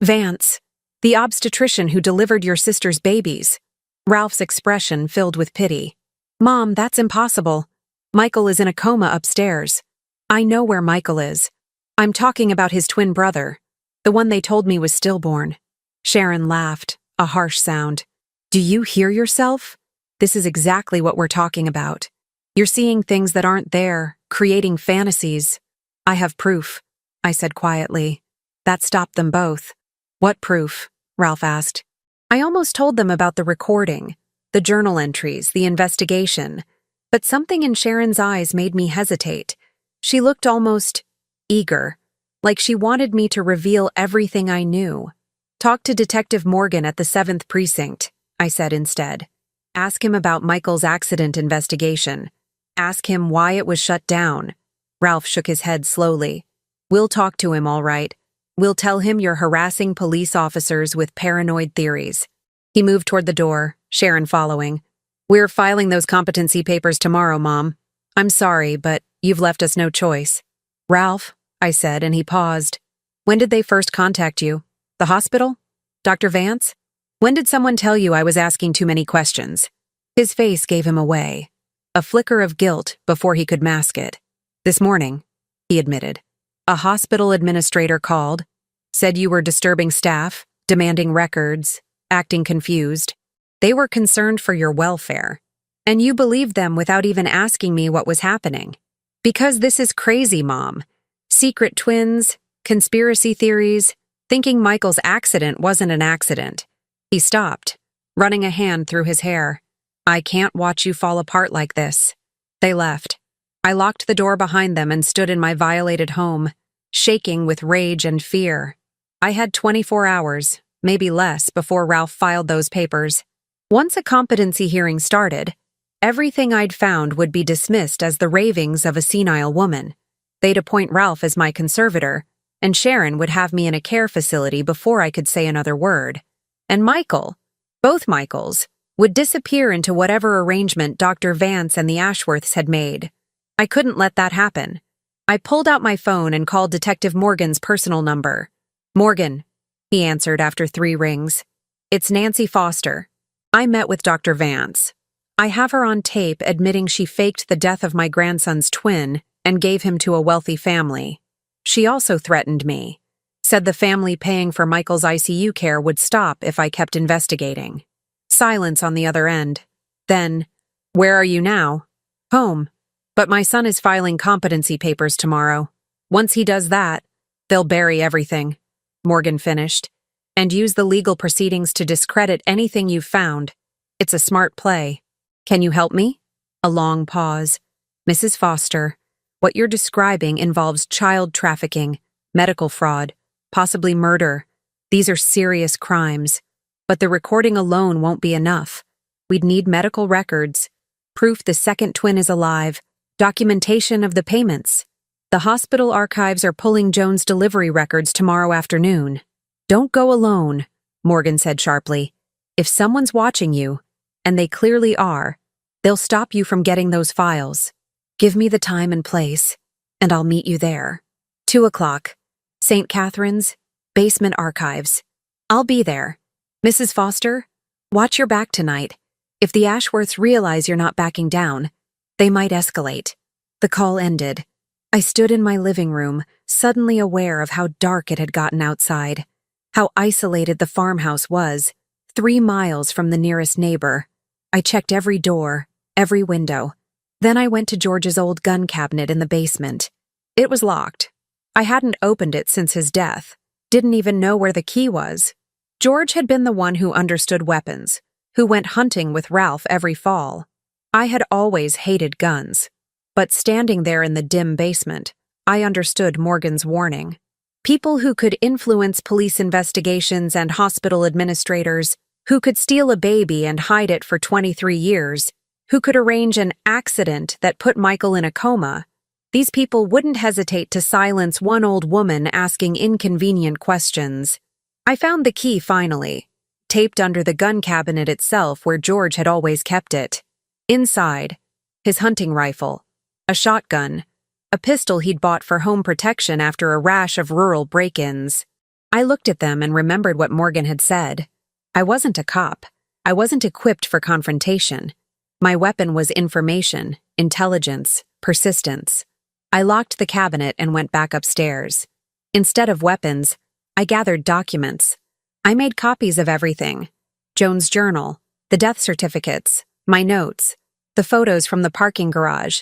Vance, the obstetrician who delivered your sister's babies." Ralph's expression filled with pity. "Mom, that's impossible. Michael is in a coma upstairs. I know where Michael is. I'm talking about his twin brother. The one they told me was stillborn." Sharon laughed, a harsh sound. "Do you hear yourself? This is exactly what we're talking about. You're seeing things that aren't there, creating fantasies." "I have proof," I said quietly. That stopped them both. "What proof?" Ralph asked. I almost told them about the recording, the journal entries, the investigation, but something in Sharon's eyes made me hesitate. She looked almost eager, like she wanted me to reveal everything I knew. "Talk to Detective Morgan at the 7th Precinct," I said instead. "Ask him about Michael's accident investigation. Ask him why it was shut down." Ralph shook his head slowly. "We'll talk to him, all right. We'll tell him you're harassing police officers with paranoid theories." He moved toward the door, Sharon following. "We're filing those competency papers tomorrow, Mom. I'm sorry, but you've left us no choice." "Ralph," I said, and he paused. When did they first contact you? The hospital? Dr. Vance? When did someone tell you I was asking too many questions? His face gave him away. A flicker of guilt before he could mask it. This morning, he admitted. A hospital administrator called, said you were disturbing staff, demanding records, acting confused. They were concerned for your welfare. And you believed them without even asking me what was happening. Because this is crazy, Mom. Secret twins, conspiracy theories, thinking Michael's accident wasn't an accident. He stopped, running a hand through his hair. I can't watch you fall apart like this. They left. I locked the door behind them and stood in my violated home, shaking with rage and fear. I had 24 hours, maybe less, before Ralph filed those papers. Once a competency hearing started, everything I'd found would be dismissed as the ravings of a senile woman. They'd appoint Ralph as my conservator, and Sharon would have me in a care facility before I could say another word. And Michael, both Michaels, would disappear into whatever arrangement Dr. Vance and the Ashworths had made. I couldn't let that happen. I pulled out my phone and called Detective Morgan's personal number. Morgan, he answered after 3 rings. It's Nancy Foster. I met with Dr. Vance. I have her on tape admitting she faked the death of my grandson's twin and gave him to a wealthy family. She also threatened me, said the family paying for Michael's ICU care would stop if I kept investigating. Silence on the other end. Then, where are you now? Home. But my son is filing competency papers tomorrow. Once he does that, they'll bury everything, Morgan finished, and use the legal proceedings to discredit anything you've found. It's a smart play. Can you help me? A long pause. Mrs. Foster, what you're describing involves child trafficking, medical fraud, possibly murder. These are serious crimes. But the recording alone won't be enough. We'd need medical records, proof the second twin is alive, documentation of the payments. The hospital archives are pulling Joan's delivery records tomorrow afternoon. Don't go alone, Morgan said sharply. If someone's watching you, and they clearly are, they'll stop you from getting those files. Give me the time and place, and I'll meet you there. 2 o'clock. St. Catherine's, basement archives. I'll be there. Mrs. Foster, watch your back tonight. If the Ashworths realize you're not backing down, they might escalate. The call ended. I stood in my living room, suddenly aware of how dark it had gotten outside, how isolated the farmhouse was, 3 miles from the nearest neighbor. I checked every door, every window. Then I went to George's old gun cabinet in the basement. It was locked. I hadn't opened it since his death, didn't even know where the key was. George had been the one who understood weapons, who went hunting with Ralph every fall. I had always hated guns, but standing there in the dim basement, I understood Morgan's warning. People who could influence police investigations and hospital administrators, who could steal a baby and hide it for 23 years, who could arrange an accident that put Michael in a coma. These people wouldn't hesitate to silence one old woman asking inconvenient questions. I found the key finally, taped under the gun cabinet itself where George had always kept it. Inside, his hunting rifle, a shotgun, a pistol he'd bought for home protection after a rash of rural break-ins. I looked at them and remembered what Morgan had said. I wasn't a cop. I wasn't equipped for confrontation. My weapon was information, intelligence, persistence. I locked the cabinet and went back upstairs. Instead of weapons, I gathered documents. I made copies of everything. Joan's journal, the death certificates, my notes, the photos from the parking garage.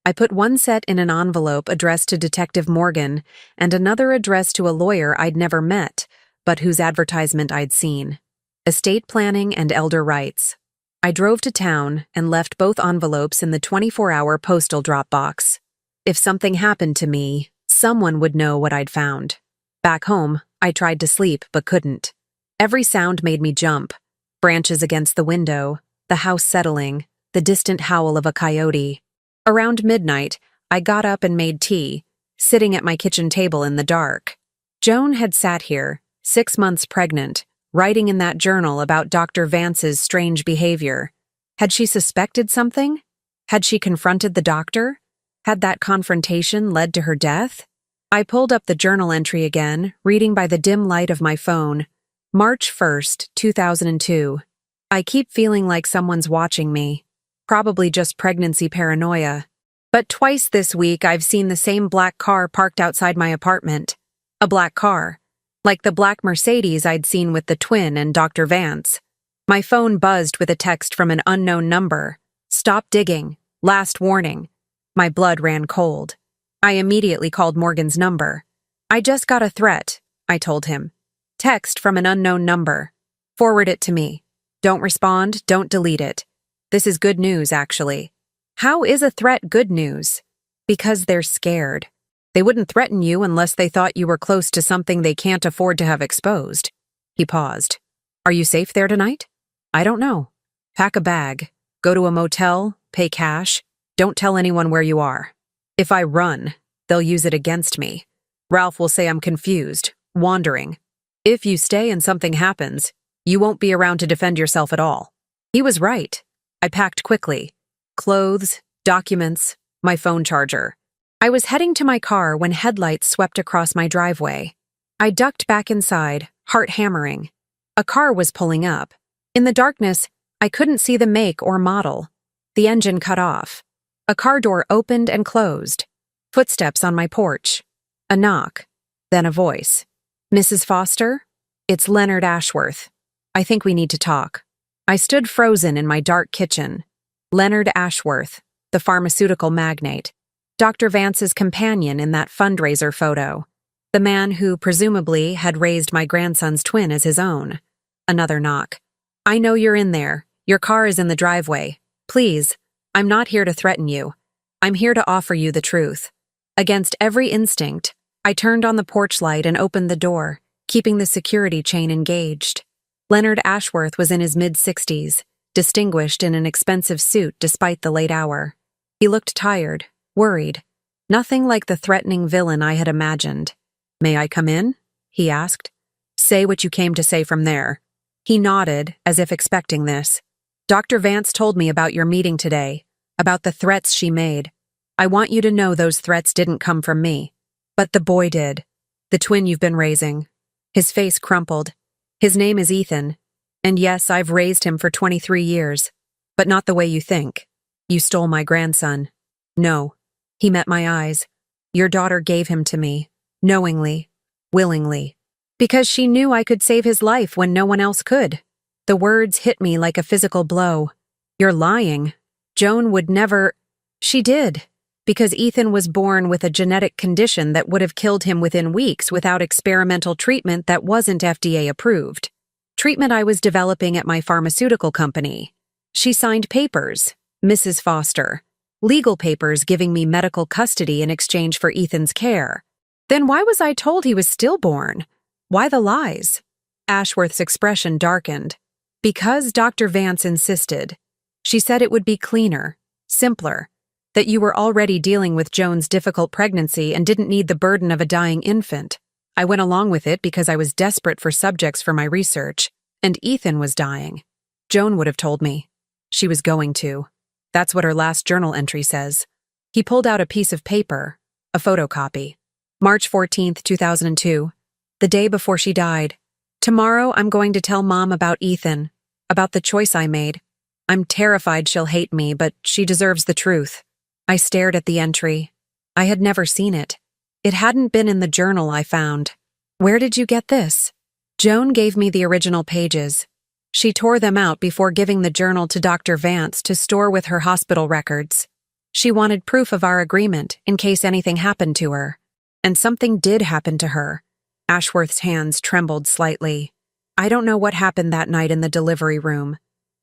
I put one set in an envelope addressed to Detective Morgan and another addressed to a lawyer I'd never met, but whose advertisement I'd seen. Estate planning and elder rights. I drove to town and left both envelopes in the 24-hour postal drop box. If something happened to me, someone would know what I'd found. Back home, I tried to sleep but couldn't. Every sound made me jump. Branches against the window, the house settling, the distant howl of a coyote. Around midnight, I got up and made tea, sitting at my kitchen table in the dark. Joan had sat here, 6 months pregnant, writing in that journal about Dr. Vance's strange behavior. Had she suspected something? Had she confronted the doctor? Had that confrontation led to her death? I pulled up the journal entry again, reading by the dim light of my phone. March 1st, 2002. I keep feeling like someone's watching me. Probably just pregnancy paranoia. But twice this week I've seen the same black car parked outside my apartment. A black car. Like the black Mercedes I'd seen with the twin and Dr. Vance. My phone buzzed with a text from an unknown number. Stop digging. Last warning. My blood ran cold. I immediately called Morgan's number. I just got a threat, I told him. Text from an unknown number. Forward it to me. Don't respond, don't delete it. This is good news, actually. How is a threat good news? Because they're scared. They wouldn't threaten you unless they thought you were close to something they can't afford to have exposed. He paused. Are you safe there tonight? I don't know. Pack a bag. Go to a motel, pay cash. Don't tell anyone where you are. If I run, they'll use it against me. Ralph will say I'm confused, wandering. If you stay and something happens, you won't be around to defend yourself at all. He was right. I packed quickly. Clothes, documents, my phone charger. I was heading to my car when headlights swept across my driveway. I ducked back inside, heart hammering. A car was pulling up. In the darkness, I couldn't see the make or model. The engine cut off. A car door opened and closed. Footsteps on my porch. A knock. Then a voice. Mrs. Foster? It's Leonard Ashworth. I think we need to talk. I stood frozen in my dark kitchen. Leonard Ashworth, the pharmaceutical magnate. Dr. Vance's companion in that fundraiser photo. The man who, presumably, had raised my grandson's twin as his own. Another knock. I know you're in there. Your car is in the driveway. Please, I'm not here to threaten you. I'm here to offer you the truth. Against every instinct, I turned on the porch light and opened the door, keeping the security chain engaged. Leonard Ashworth was in his mid-60s, distinguished in an expensive suit despite the late hour. He looked tired, worried. Nothing like the threatening villain I had imagined. May I come in? He asked. Say what you came to say from there. He nodded, as if expecting this. Dr. Vance told me about your meeting today, about the threats she made. I want you to know those threats didn't come from me. But the boy did. The twin you've been raising. His face crumpled. His name is Ethan. And yes, I've raised him for 23 years. But not the way you think. You stole my grandson. No. He met my eyes. Your daughter gave him to me. Knowingly. Willingly. Because she knew I could save his life when no one else could. The words hit me like a physical blow. You're lying. Joan would never... She did. Because Ethan was born with a genetic condition that would have killed him within weeks without experimental treatment that wasn't FDA approved. Treatment I was developing at my pharmaceutical company. She signed papers, Mrs. Foster. Legal papers giving me medical custody in exchange for Ethan's care. Then why was I told he was stillborn? Why the lies? Ashworth's expression darkened. Because Dr. Vance insisted. She said it would be cleaner, simpler, that you were already dealing with Joan's difficult pregnancy and didn't need the burden of a dying infant. I went along with it because I was desperate for subjects for my research, and Ethan was dying. Joan would have told me. She was going to. That's what her last journal entry says. He pulled out a piece of paper, a photocopy. March 14th, 2002, the day before she died. Tomorrow I'm going to tell Mom about Ethan, about the choice I made. I'm terrified she'll hate me, but she deserves the truth. I stared at the entry. I had never seen it. It hadn't been in the journal I found. Where did you get this? Joan gave me the original pages. She tore them out before giving the journal to Dr. Vance to store with her hospital records. She wanted proof of our agreement in case anything happened to her. And something did happen to her. Ashworth's hands trembled slightly. I don't know what happened that night in the delivery room.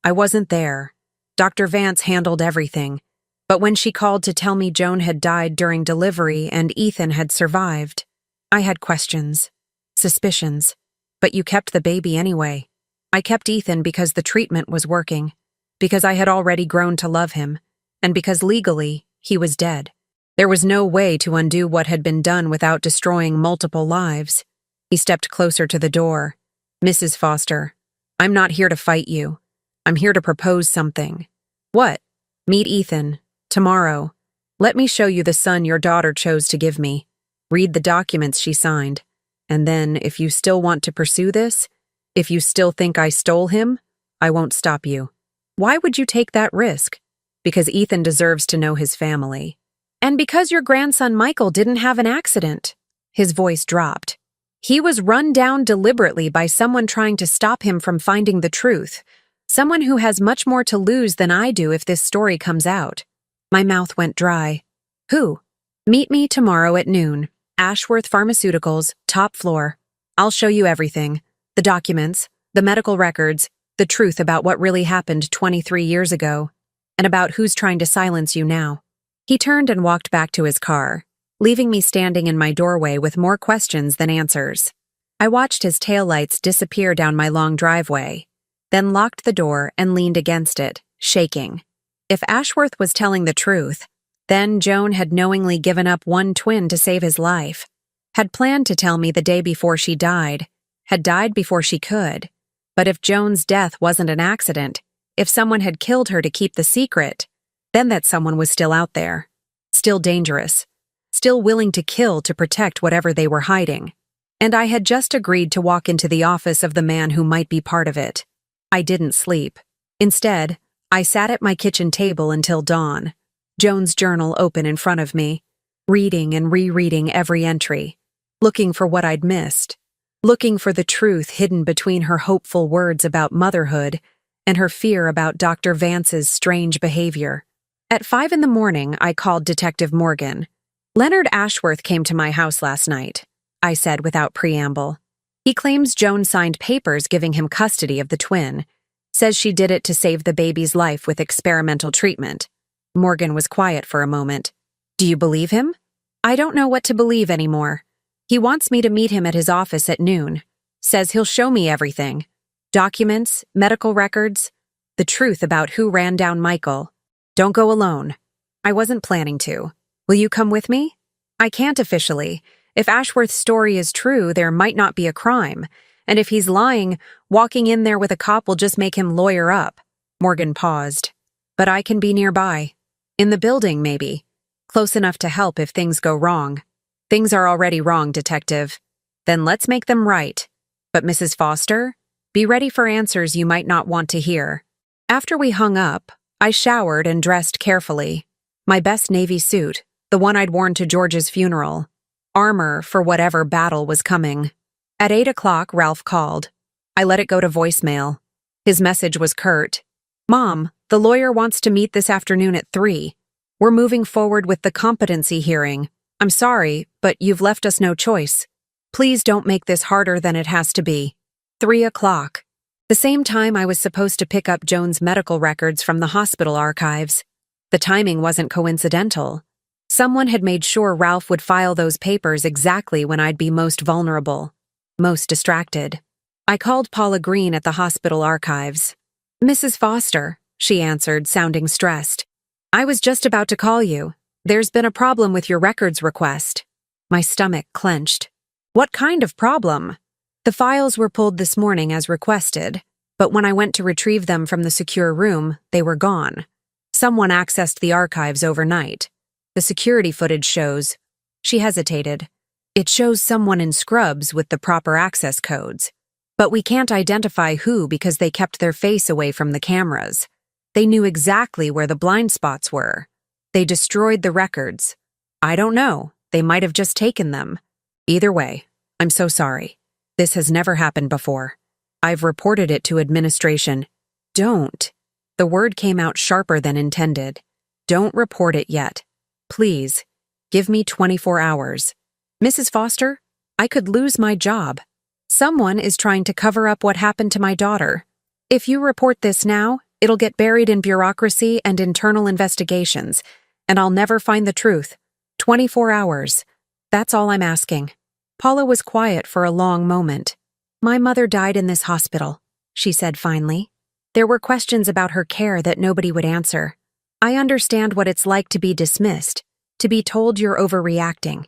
I wasn't there. Dr. Vance handled everything. But when she called to tell me Joan had died during delivery and Ethan had survived, I had questions, suspicions. But you kept the baby anyway. I kept Ethan because the treatment was working, because I had already grown to love him, and because legally, he was dead. There was no way to undo what had been done without destroying multiple lives. He stepped closer to the door. Mrs. Foster, I'm not here to fight you. I'm here to propose something. What? Meet Ethan. Tomorrow. Let me show you the son your daughter chose to give me. Read the documents she signed. And then, if you still want to pursue this, if you still think I stole him, I won't stop you. Why would you take that risk? Because Ethan deserves to know his family. And because your grandson Michael didn't have an accident. His voice dropped. He was run down deliberately by someone trying to stop him from finding the truth. Someone who has much more to lose than I do if this story comes out. My mouth went dry. Who? Meet me tomorrow at noon. Ashworth Pharmaceuticals, top floor. I'll show you everything. The documents, the medical records, the truth about what really happened 23 years ago, and about who's trying to silence you now. He turned and walked back to his car, leaving me standing in my doorway with more questions than answers. I watched his taillights disappear down my long driveway, then locked the door and leaned against it, shaking. If Ashworth was telling the truth, then Joan had knowingly given up one twin to save his life, had planned to tell me the day before she died, had died before she could. But if Joan's death wasn't an accident, if someone had killed her to keep the secret, then that someone was still out there, still dangerous, still willing to kill to protect whatever they were hiding. And I had just agreed to walk into the office of the man who might be part of it. I didn't sleep. Instead, I sat at my kitchen table until dawn, Joan's journal open in front of me, reading and rereading every entry, looking for what I'd missed, looking for the truth hidden between her hopeful words about motherhood and her fear about Dr. Vance's strange behavior. At 5 a.m, I called Detective Morgan. Leonard Ashworth came to my house last night, I said without preamble. He claims Joan signed papers giving him custody of the twin, says she did it to save the baby's life with experimental treatment. Morgan was quiet for a moment. Do you believe him? I don't know what to believe anymore. He wants me to meet him at his office at noon. Says he'll show me everything. Documents, medical records, the truth about who ran down Michael. Don't go alone. I wasn't planning to. Will you come with me? I can't officially. If Ashworth's story is true, there might not be a crime. And if he's lying, walking in there with a cop will just make him lawyer up. Morgan paused. But I can be nearby. In the building, maybe. Close enough to help if things go wrong. Things are already wrong, Detective. Then let's make them right. But Mrs. Foster, be ready for answers you might not want to hear. After we hung up, I showered and dressed carefully. My best navy suit, the one I'd worn to George's funeral. Armor for whatever battle was coming. At 8 o'clock, Ralph called. I let it go to voicemail. His message was curt. Mom, the lawyer wants to meet this afternoon at 3. We're moving forward with the competency hearing. I'm sorry, but you've left us no choice. Please don't make this harder than it has to be. 3 o'clock. The same time I was supposed to pick up Joan's medical records from the hospital archives. The timing wasn't coincidental. Someone had made sure Ralph would file those papers exactly when I'd be most vulnerable, most distracted. I called Paula Green at the hospital archives. Mrs. Foster, she answered, sounding stressed. I was just about to call you. There's been a problem with your records request. My stomach clenched. What kind of problem? The files were pulled this morning as requested, but when I went to retrieve them from the secure room, they were gone. Someone accessed the archives overnight. The security footage shows. She hesitated. It shows someone in scrubs with the proper access codes. But we can't identify who because they kept their face away from the cameras. They knew exactly where the blind spots were. They destroyed the records. I don't know. They might have just taken them. Either way, I'm so sorry. This has never happened before. I've reported it to administration. Don't. The word came out sharper than intended. Don't report it yet. Please, give me 24 hours. Mrs. Foster, I could lose my job. Someone is trying to cover up what happened to my daughter. If you report this now, it'll get buried in bureaucracy and internal investigations, and I'll never find the truth. 24 hours. That's all I'm asking. Paula was quiet for a long moment. My mother died in this hospital, she said finally. There were questions about her care that nobody would answer. I understand what it's like to be dismissed, to be told you're overreacting.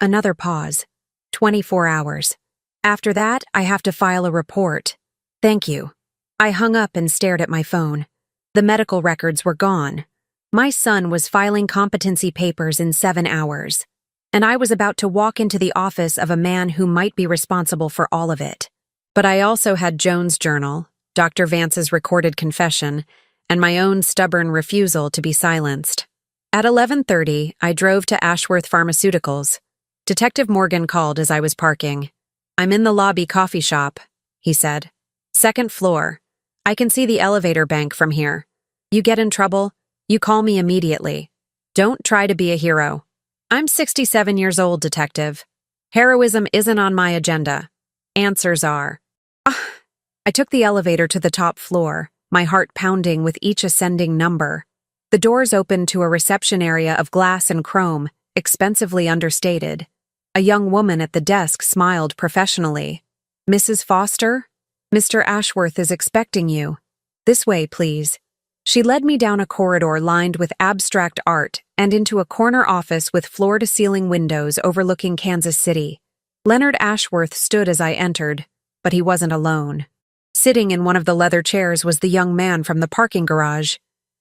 Another pause. 24 hours. After that, I have to file a report. Thank you. I hung up and stared at my phone. The medical records were gone. My son was filing competency papers in 7 hours. and I was about to walk into the office of a man who might be responsible for all of it. But I also had Joan's journal, Dr. Vance's recorded confession, and my own stubborn refusal to be silenced. At 11:30, I drove to Ashworth Pharmaceuticals. Detective Morgan called as I was parking. "I'm in the lobby coffee shop," he said. "Second floor. I can see the elevator bank from here. You get in trouble, you call me immediately. Don't try to be a hero. I'm 67 years old, Detective. Heroism isn't on my agenda. Answers are." I took the elevator to the top floor, my heart pounding with each ascending number. The doors opened to a reception area of glass and chrome, expensively understated. A young woman at the desk smiled professionally. "Mrs. Foster? Mr. Ashworth is expecting you. This way, please." She led me down a corridor lined with abstract art and into a corner office with floor-to-ceiling windows overlooking Kansas City. Leonard Ashworth stood as I entered, but he wasn't alone. Sitting in one of the leather chairs was the young man from the parking garage,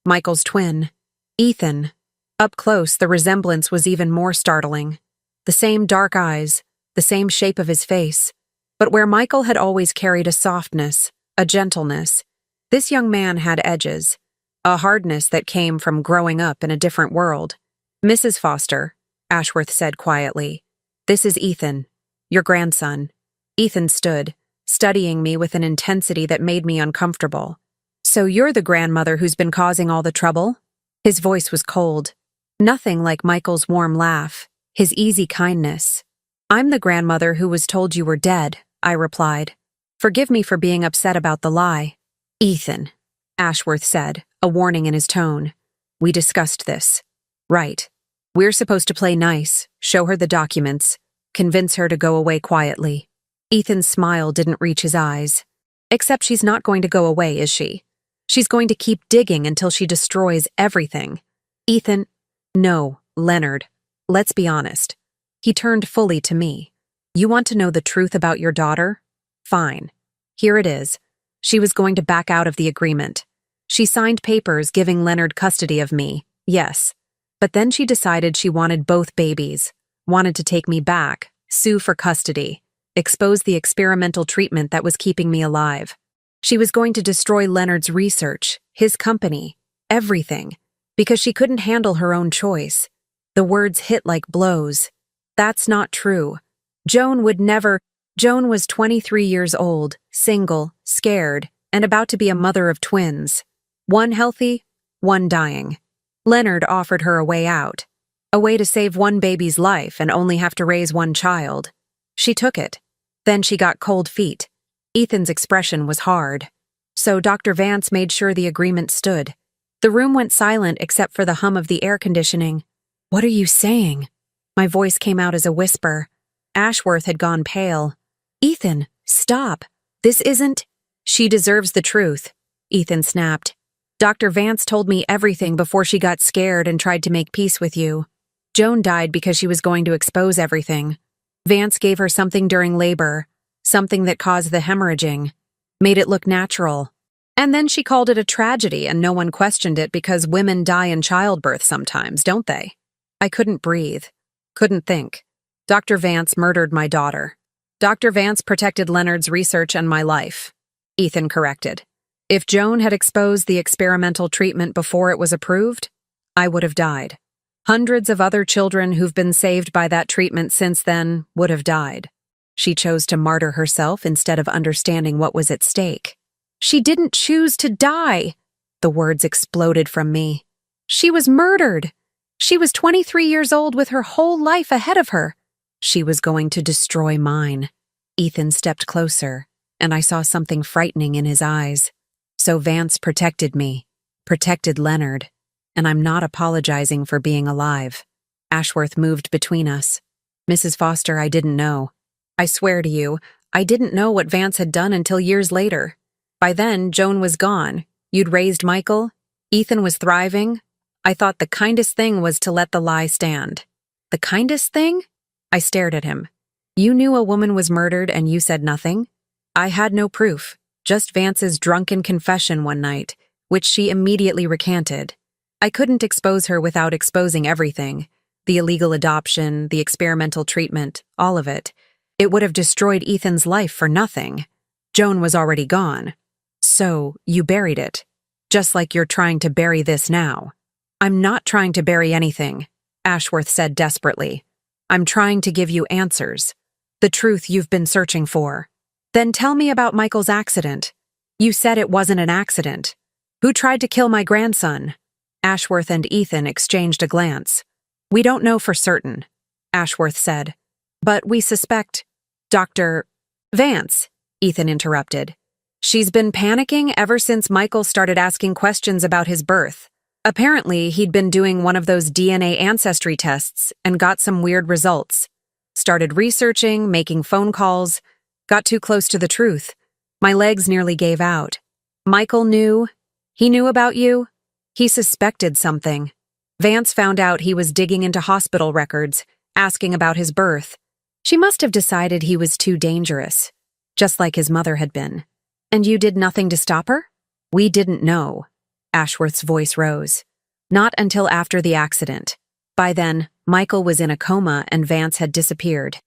Michael's twin, Ethan. Up close, the resemblance was even more startling. The same dark eyes, the same shape of his face. But where Michael had always carried a softness, a gentleness, this young man had edges, a hardness that came from growing up in a different world. "Mrs. Foster," Ashworth said quietly, "this is Ethan, your grandson." Ethan stood, studying me with an intensity that made me uncomfortable. "So you're the grandmother who's been causing all the trouble?" His voice was cold. Nothing like Michael's warm laugh, his easy kindness. "I'm the grandmother who was told you were dead," I replied. "Forgive me for being upset about the lie." "Ethan," Ashworth said, a warning in his tone. "We discussed this. Right. We're supposed to play nice, show her the documents, convince her to go away quietly." Ethan's smile didn't reach his eyes. "Except she's not going to go away, is she? She's going to keep digging until she destroys everything." "Ethan, no, Leonard. Let's be honest." He turned fully to me. "You want to know the truth about your daughter? Fine. Here it is. She was going to back out of the agreement. She signed papers giving Leonard custody of me, yes. But then she decided she wanted both babies, wanted to take me back, sue for custody, expose the experimental treatment that was keeping me alive. She was going to destroy Leonard's research, his company, everything, because she couldn't handle her own choice." The words hit like blows. "That's not true. Joan would never—" Joan was 23 years old, single, scared, and about to be a mother of twins. One healthy, one dying. Leonard offered her a way out. A way to save one baby's life and only have to raise one child. She took it. Then she got cold feet. Ethan's expression was hard. So Dr. Vance made sure the agreement stood. The room went silent except for the hum of the air conditioning. "What are you saying?" My voice came out as a whisper. Ashworth had gone pale. "Ethan, stop. This isn't—" "She deserves the truth," Ethan snapped. "Dr. Vance told me everything before she got scared and tried to make peace with you. Joan died because she was going to expose everything. Vance gave her something during labor, something that caused the hemorrhaging, made it look natural. And then she called it a tragedy and no one questioned it because women die in childbirth sometimes, don't they?" I couldn't breathe, couldn't think. "Dr. Vance murdered my daughter. Dr. Vance protected Leonard's research and my life," Ethan corrected. "If Joan had exposed the experimental treatment before it was approved, I would have died. Hundreds of other children who've been saved by that treatment since then would have died. She chose to martyr herself instead of understanding what was at stake." "She didn't choose to die!" The words exploded from me. "She was murdered! She was 23 years old with her whole life ahead of her. She was going to destroy mine." Ethan stepped closer, and I saw something frightening in his eyes. "So Vance protected me, protected Leonard, and I'm not apologizing for being alive." Ashworth moved between us. "Mrs. Foster, I didn't know. I swear to you, I didn't know what Vance had done until years later. By then, Joan was gone. You'd raised Michael. Ethan was thriving. I thought the kindest thing was to let the lie stand." "The kindest thing?" I stared at him. "You knew a woman was murdered and you said nothing?" "I had no proof, just Vance's drunken confession one night, which she immediately recanted. I couldn't expose her without exposing everything. The illegal adoption, the experimental treatment, all of it. It would have destroyed Ethan's life for nothing. Joan was already gone. So, you buried it. Just like you're trying to bury this now. I'm not trying to bury anything, Ashworth said desperately. I'm trying to give you answers. The truth you've been searching for. Then tell me about Michael's accident. You said it wasn't an accident. Who tried to kill my grandson? Ashworth and Ethan exchanged a glance. We don't know for certain, Ashworth said. But we suspect… Dr. Vance, Ethan interrupted. She's been panicking ever since Michael started asking questions about his birth. Apparently, he'd been doing one of those DNA ancestry tests and got some weird results. Started researching, making phone calls. Got too close to the truth. My legs nearly gave out. Michael knew. He knew about you. He suspected something. Vance found out he was digging into hospital records, asking about his birth. She must have decided he was too dangerous, just like his mother had been. And you did nothing to stop her? We didn't know. Ashworth's voice rose. Not until after the accident. By then, Michael was in a coma and Vance had disappeared.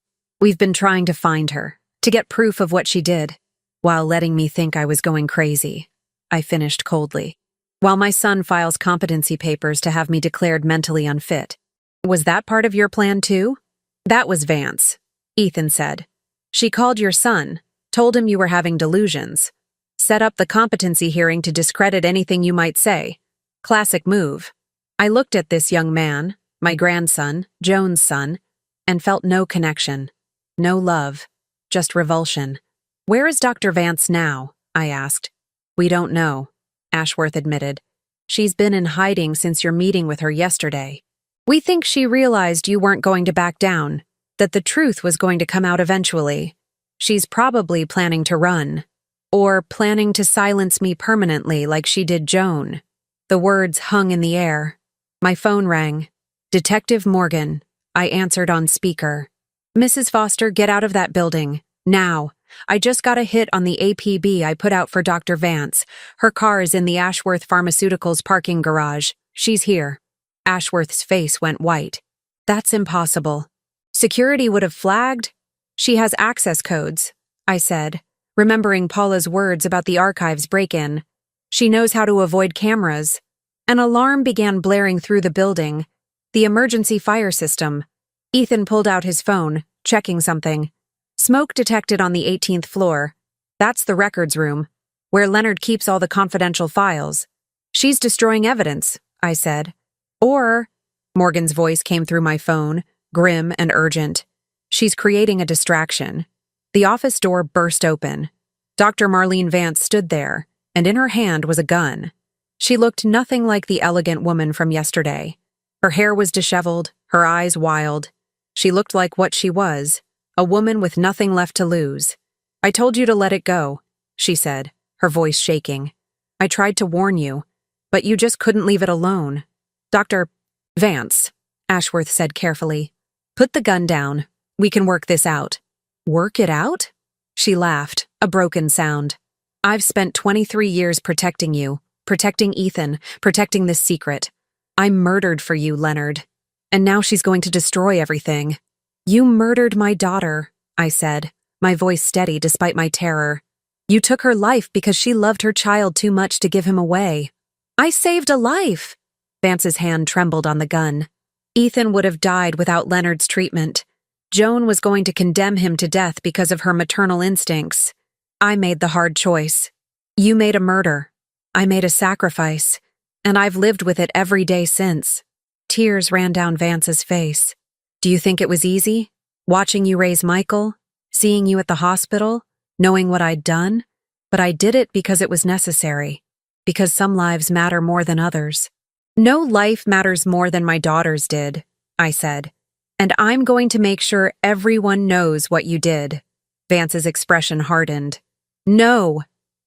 We've been trying to find her, to get proof of what she did, while letting me think I was going crazy. I finished coldly. While my son files competency papers to have me declared mentally unfit. Was that part of your plan too? That was Vance, Ethan said. She called your son, told him you were having delusions. Set up the competency hearing to discredit anything you might say. Classic move. I looked at this young man, my grandson, Joan's son, and felt no connection. No love. Just revulsion. Where is Dr. Vance now? I asked. We don't know, Ashworth admitted. She's been in hiding since your meeting with her yesterday. We think she realized you weren't going to back down, that the truth was going to come out eventually. She's probably planning to run. Or planning to silence me permanently like she did Joan. The words hung in the air. My phone rang. Detective Morgan. I answered on speaker. Mrs. Foster, get out of that building. Now. I just got a hit on the APB I put out for Dr. Vance. Her car is in the Ashworth Pharmaceuticals parking garage. She's here. Ashworth's face went white. That's impossible. Security would have flagged. She has access codes, I said, remembering Paula's words about the archives break-in. She knows how to avoid cameras. An alarm began blaring through the building. The emergency fire system. Ethan pulled out his phone, checking something. Smoke detected on the 18th floor. That's the records room, where Leonard keeps all the confidential files. She's destroying evidence, I said. Or, Morgan's voice came through my phone, grim and urgent. She's creating a distraction. The office door burst open. Dr. Marlene Vance stood there, and in her hand was a gun. She looked nothing like the elegant woman from yesterday. Her hair was disheveled, her eyes wild. She looked like what she was, a woman with nothing left to lose. I told you to let it go, she said, her voice shaking. I tried to warn you, but you just couldn't leave it alone. Dr. Vance, Ashworth said carefully. Put the gun down. We can work this out. Work it out? She laughed, a broken sound. I've spent 23 years protecting you, protecting Ethan, protecting this secret. I murdered for you, Leonard. And now she's going to destroy everything. You murdered my daughter, I said, my voice steady despite my terror. You took her life because she loved her child too much to give him away. I saved a life. Vance's hand trembled on the gun. Ethan would have died without Leonard's treatment. Joan was going to condemn him to death because of her maternal instincts. I made the hard choice. You made a murder. I made a sacrifice. And I've lived with it every day since. Tears ran down Vance's face. Do you think it was easy? Watching you raise Michael? Seeing you at the hospital? Knowing what I'd done? But I did it because it was necessary. Because some lives matter more than others. No life matters more than my daughter's did, I said. And I'm going to make sure everyone knows what you did. Vance's expression hardened. No,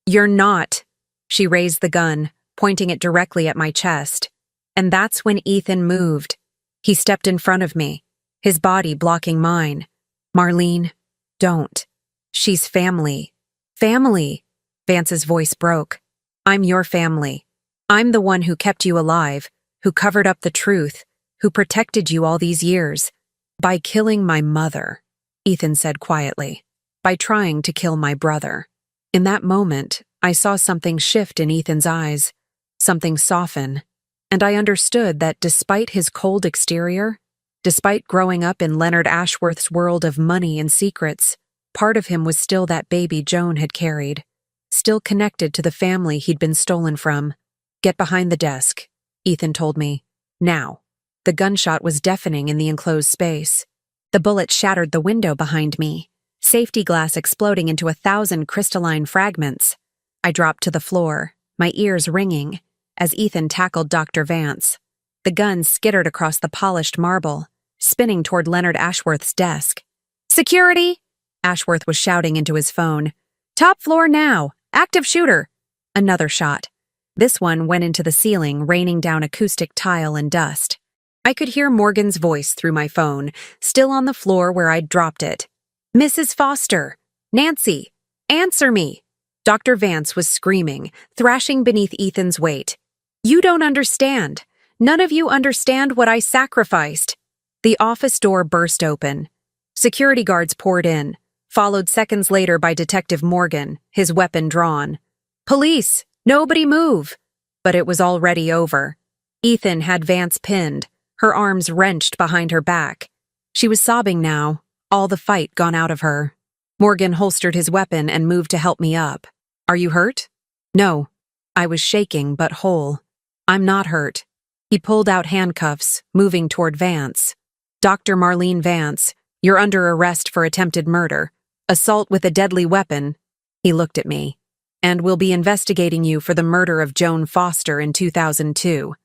you're not. She raised the gun, pointing it directly at my chest. And that's when Ethan moved. He stepped in front of me, his body blocking mine. Marlene, don't. She's family. Family. Vance's voice broke. I'm your family. I'm the one who kept you alive, who covered up the truth, who protected you all these years. By killing my mother, Ethan said quietly. By trying to kill my brother. In that moment, I saw something shift in Ethan's eyes, something soften, and I understood that despite his cold exterior, despite growing up in Leonard Ashworth's world of money and secrets, part of him was still that baby Joan had carried, still connected to the family he'd been stolen from. Get behind the desk, Ethan told me. Now. The gunshot was deafening in the enclosed space. The bullet shattered the window behind me, safety glass exploding into 1,000 crystalline fragments. I dropped to the floor, my ears ringing, as Ethan tackled Dr. Vance. The gun skittered across the polished marble, spinning toward Leonard Ashworth's desk. "Security!" Ashworth was shouting into his phone. "Top floor now! Active shooter!" Another shot. This one went into the ceiling, raining down acoustic tile and dust. I could hear Morgan's voice through my phone, still on the floor where I'd dropped it. "Mrs. Foster! Nancy! Answer me!" Dr. Vance was screaming, thrashing beneath Ethan's weight. "You don't understand. None of you understand what I sacrificed." The office door burst open. Security guards poured in, followed seconds later by Detective Morgan, his weapon drawn. "Police! Nobody move!" But it was already over. Ethan had Vance pinned, her arms wrenched behind her back. She was sobbing now, all the fight gone out of her. Morgan holstered his weapon and moved to help me up. "Are you hurt?" "No." I was shaking but whole. "I'm not hurt." He pulled out handcuffs, moving toward Vance. "Dr. Marlene Vance, you're under arrest for attempted murder, assault with a deadly weapon." He looked at me. "And we'll be investigating you for the murder of Joan Foster in 2002.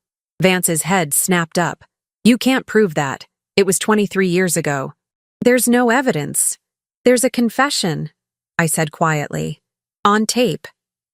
Vance's head snapped up. "You can't prove that. It was 23 years ago." "There's no evidence. There's a confession," I said quietly. "On tape.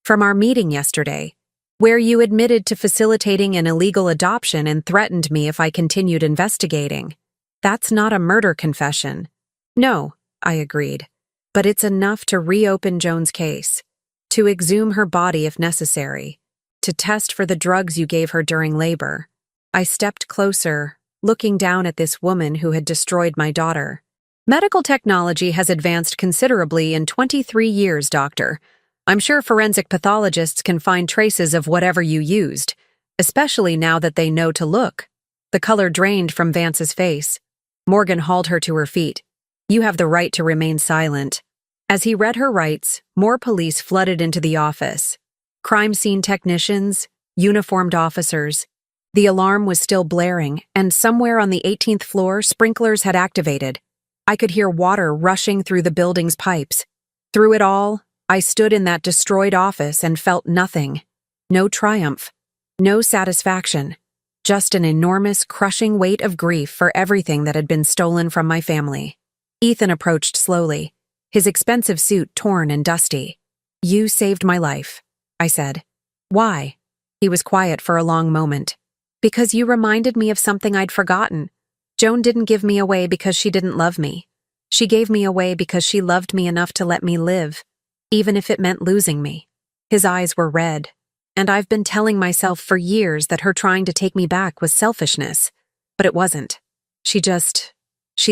From our meeting yesterday, where you admitted to facilitating an illegal adoption and threatened me if I continued investigating. That's not a murder confession." "No," I agreed. "But it's enough to reopen Joan's case, to exhume her body if necessary, to test for the drugs you gave her during labor." I stepped closer, looking down at this woman who had destroyed my daughter. "Medical technology has advanced considerably in 23 years, doctor. I'm sure forensic pathologists can find traces of whatever you used, especially now that they know to look." The color drained from Vance's face. Morgan hauled her to her feet. "You have the right to remain silent." As he read her rights, more police flooded into the office. Crime scene technicians, uniformed officers. The alarm was still blaring, and somewhere on the 18th floor, sprinklers had activated. I could hear water rushing through the building's pipes. Through it all, I stood in that destroyed office and felt nothing. No triumph. No satisfaction. Just an enormous, crushing weight of grief for everything that had been stolen from my family. Ethan approached slowly, his expensive suit torn and dusty. "You saved my life," I said. "Why?" He was quiet for a long moment. "Because you reminded me of something I'd forgotten. Joan didn't give me away because she didn't love me. She gave me away because she loved me enough to let me live, even if it meant losing me." His eyes were red, and I've been telling myself for years that her trying to take me back was selfishness, but it wasn't. She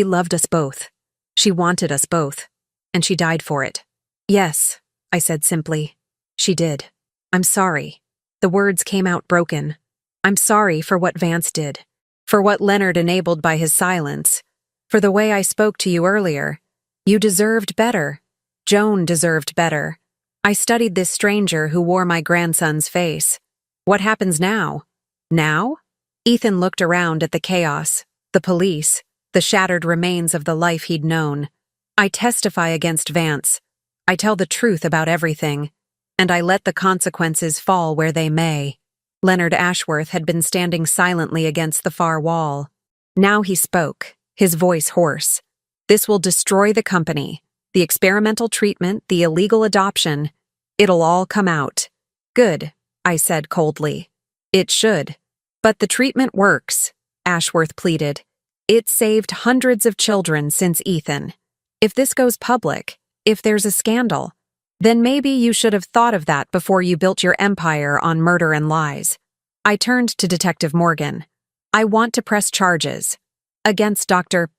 loved us both. She wanted us both, and she died for it. "Yes," I said simply. "She did. I'm sorry." The words came out broken. "I'm sorry for what Vance did, for what Leonard enabled by his silence, for the way I spoke to you earlier. You deserved better. Joan deserved better. I studied this stranger who wore my grandson's face. What happens now?" "Now?" Ethan looked around at the chaos, the police, the shattered remains of the life he'd known. "I testify against Vance. I tell the truth about everything, and I let the consequences fall where they may." Leonard Ashworth had been standing silently against the far wall. Now he spoke, his voice hoarse. "This will destroy the company. The experimental treatment, the illegal adoption. It'll all come out." "Good," I said coldly. "It should." "But the treatment works," Ashworth pleaded. "It saved hundreds of children since Ethan. If this goes public, if there's a scandal, then maybe you should have thought of that before you built your empire on murder and lies." I turned to Detective Morgan. I want to press charges against Dr.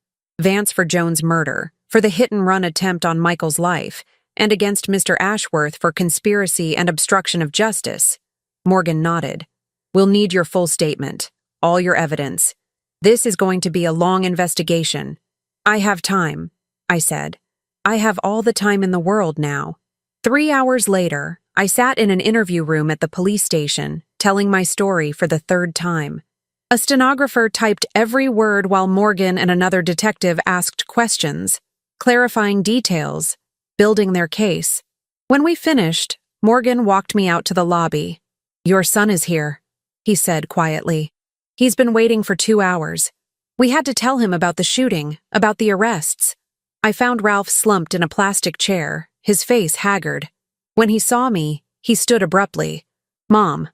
Vance for Jones' murder, for the hit-and-run attempt on Michael's life, and against Mr. Ashworth for conspiracy and obstruction of justice. Morgan nodded. We'll need your full statement, all your evidence. This is going to be a long investigation. I have time, I said. I have all the time in the world now. 3 hours later, I sat in an interview room at the police station, telling my story for the third time. A stenographer typed every word while Morgan and another detective asked questions, clarifying details, building their case. When we finished, Morgan walked me out to the lobby. Your son is here, he said quietly. He's been waiting for 2 hours. We had to tell him about the shooting, about the arrests. I found Ralph slumped in a plastic chair, his face haggard. When he saw me, he stood abruptly. Mom,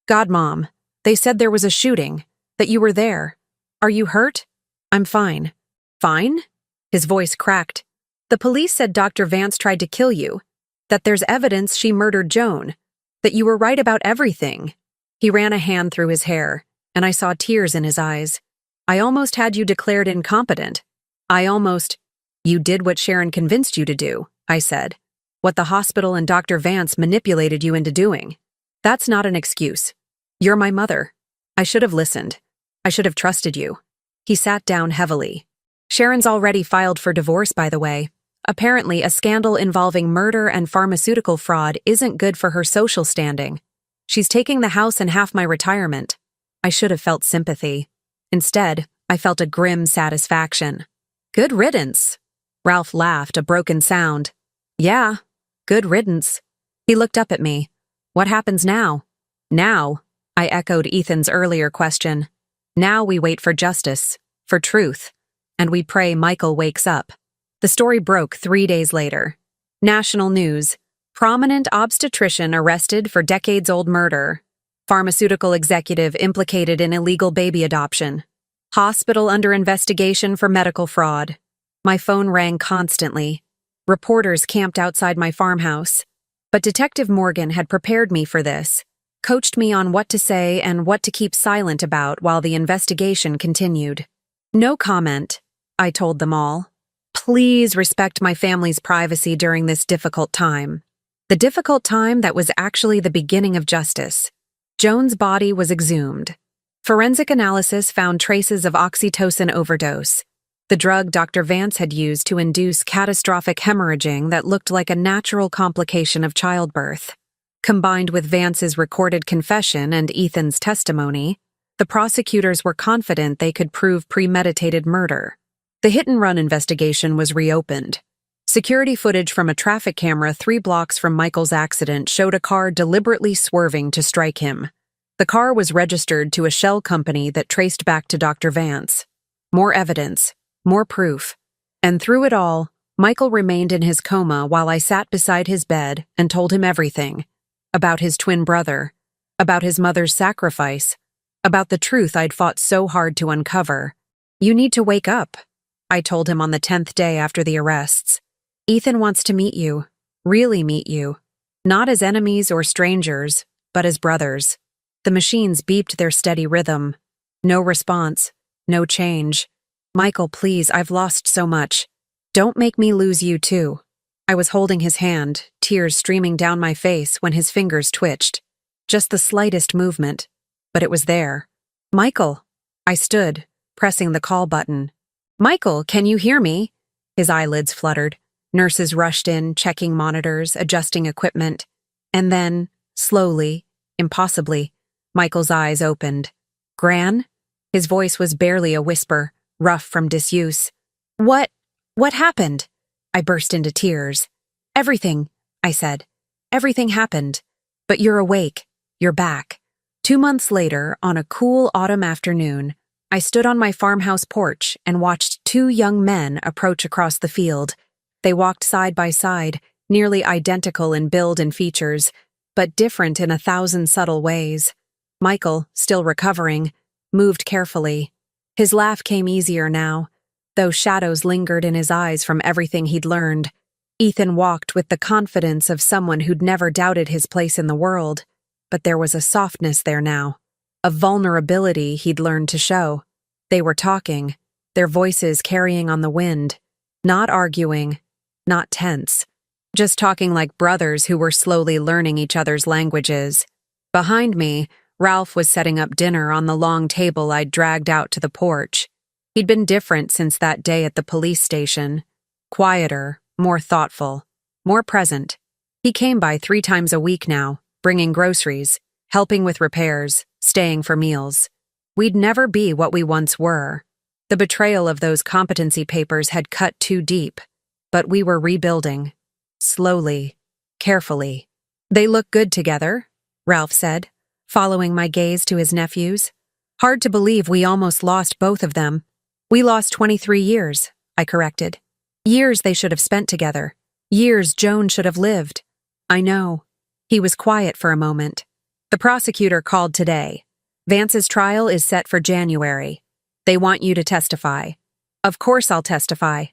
Godmom, they said there was a shooting, that you were there. Are you hurt? I'm fine. Fine? His voice cracked. The police said Dr. Vance tried to kill you, that there's evidence she murdered Joan, that you were right about everything. He ran a hand through his hair, and I saw tears in his eyes. I almost had you declared incompetent. You did what Sharon convinced you to do, I said. What the hospital and Dr. Vance manipulated you into doing. That's not an excuse. You're my mother. I should have listened. I should have trusted you. He sat down heavily. Sharon's already filed for divorce, by the way. Apparently, a scandal involving murder and pharmaceutical fraud isn't good for her social standing. She's taking the house and half my retirement. I should have felt sympathy. Instead, I felt a grim satisfaction. Good riddance. Ralph laughed, a broken sound. Yeah, good riddance. He looked up at me. What happens now? Now, I echoed Ethan's earlier question. Now we wait for justice, for truth, and we pray Michael wakes up. The story broke 3 days later. National news. Prominent obstetrician arrested for decades-old murder. Pharmaceutical executive implicated in illegal baby adoption. Hospital under investigation for medical fraud. My phone rang constantly. Reporters camped outside my farmhouse. But Detective Morgan had prepared me for this, coached me on what to say and what to keep silent about while the investigation continued. No comment, I told them all. Please respect my family's privacy during this difficult time. The difficult time that was actually the beginning of justice. Joan's body was exhumed. Forensic analysis found traces of oxytocin overdose, the drug Dr. Vance had used to induce catastrophic hemorrhaging that looked like a natural complication of childbirth. Combined with Vance's recorded confession and Ethan's testimony, the prosecutors were confident they could prove premeditated murder. The hit-and-run investigation was reopened. Security footage from a traffic camera 3 blocks from Michael's accident showed a car deliberately swerving to strike him. The car was registered to a shell company that traced back to Dr. Vance. More evidence, more proof. And through it all, Michael remained in his coma while I sat beside his bed and told him everything. About his twin brother, about his mother's sacrifice, about the truth I'd fought so hard to uncover. You need to wake up, I told him on the 10th day after the arrests. Ethan wants to meet you, really meet you. Not as enemies or strangers, but as brothers. The machines beeped their steady rhythm. No response, no change. Michael, please, I've lost so much. Don't make me lose you too. I was holding his hand, tears streaming down my face when his fingers twitched. Just the slightest movement, but it was there. Michael! I stood, pressing the call button. Michael, can you hear me? His eyelids fluttered. Nurses rushed in, checking monitors, adjusting equipment. And then, slowly, impossibly, Michael's eyes opened. Gran? His voice was barely a whisper, rough from disuse. What happened? I burst into tears. Everything, I said. Everything happened. But you're awake. You're back. 2 months later, on a cool autumn afternoon, I stood on my farmhouse porch and watched 2 young men approach across the field. They walked side by side, nearly identical in build and features, but different in 1,000 subtle ways. Michael, still recovering, moved carefully. His laugh came easier now, though shadows lingered in his eyes from everything he'd learned. Ethan walked with the confidence of someone who'd never doubted his place in the world, but there was a softness there now, a vulnerability he'd learned to show. They were talking, their voices carrying on the wind, not arguing, not tense, just talking like brothers who were slowly learning each other's languages. Behind me, Ralph was setting up dinner on the long table I'd dragged out to the porch. He'd been different since that day at the police station. Quieter, more thoughtful, more present. He came by 3 times a week now, bringing groceries, helping with repairs, staying for meals. We'd never be what we once were. The betrayal of those competency papers had cut too deep, but we were rebuilding. Slowly, carefully. They look good together, Ralph said, following my gaze to his nephews. Hard to believe we almost lost both of them. We lost 23 years, I corrected. Years they should have spent together. Years Joan should have lived. I know. He was quiet for a moment. The prosecutor called today. Vance's trial is set for January. They want you to testify. Of course I'll testify.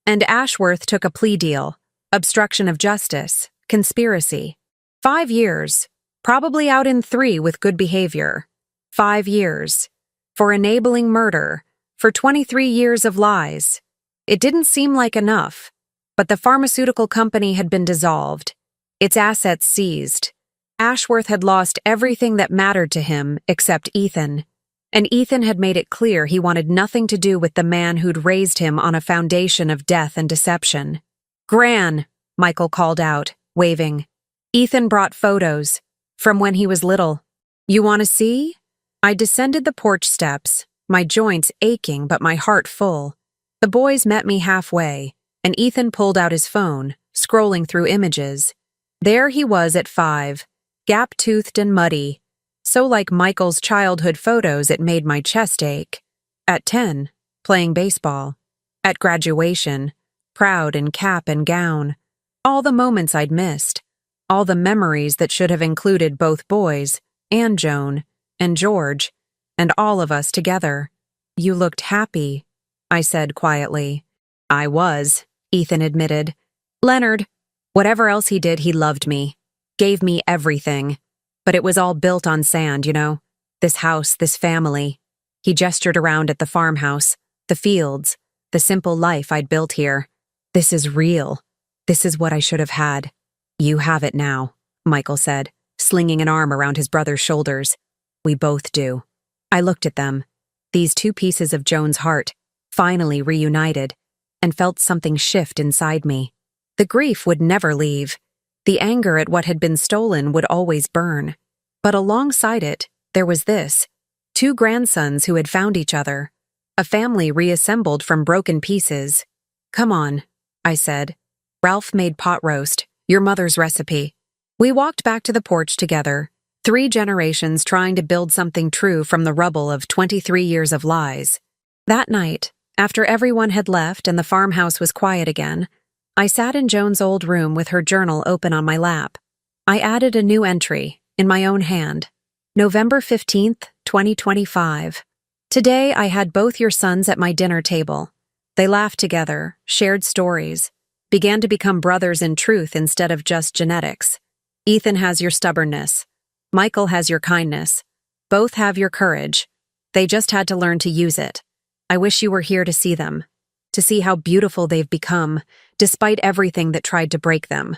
And Ashworth took a plea deal. Obstruction of justice. Conspiracy. 5 years. Probably out in 3 with good behavior. 5 years. For enabling murder. For 23 years of lies. It didn't seem like enough. But the pharmaceutical company had been dissolved. Its assets seized. Ashworth had lost everything that mattered to him except Ethan. And Ethan had made it clear he wanted nothing to do with the man who'd raised him on a foundation of death and deception. Gran, Michael called out, waving. Ethan brought photos, from when he was little. You want to see? I descended the porch steps, my joints aching but my heart full. The boys met me halfway, and Ethan pulled out his phone, scrolling through images. There he was at 5, gap-toothed and muddy, so like Michael's childhood photos it made my chest ache. At 10, playing baseball. At graduation, proud in cap and gown. All the moments I'd missed. All the memories that should have included both boys, and Joan, and George, and all of us together. You looked happy, I said quietly. I was, Ethan admitted. Leonard, whatever else he did, he loved me. Gave me everything. But it was all built on sand, you know? This house, this family. He gestured around at the farmhouse, the fields, the simple life I'd built here. This is real. This is what I should have had. You have it now, Michael said, slinging an arm around his brother's shoulders. We both do. I looked at them, these 2 pieces of Joan's heart, finally reunited, and felt something shift inside me. The grief would never leave. The anger at what had been stolen would always burn. But alongside it, there was this. 2 grandsons who had found each other. A family reassembled from broken pieces. Come on, I said. Ralph made pot roast, your mother's recipe. We walked back to the porch together, 3 generations trying to build something true from the rubble of 23 years of lies. That night, after everyone had left and the farmhouse was quiet again, I sat in Joan's old room with her journal open on my lap. I added a new entry, in my own hand. November 15th, 2025. Today I had both your sons at my dinner table. They laughed together, shared stories, began to become brothers in truth instead of just genetics. Ethan has your stubbornness. Michael has your kindness. Both have your courage. They just had to learn to use it. I wish you were here to see them, to see how beautiful they've become, despite everything that tried to break them.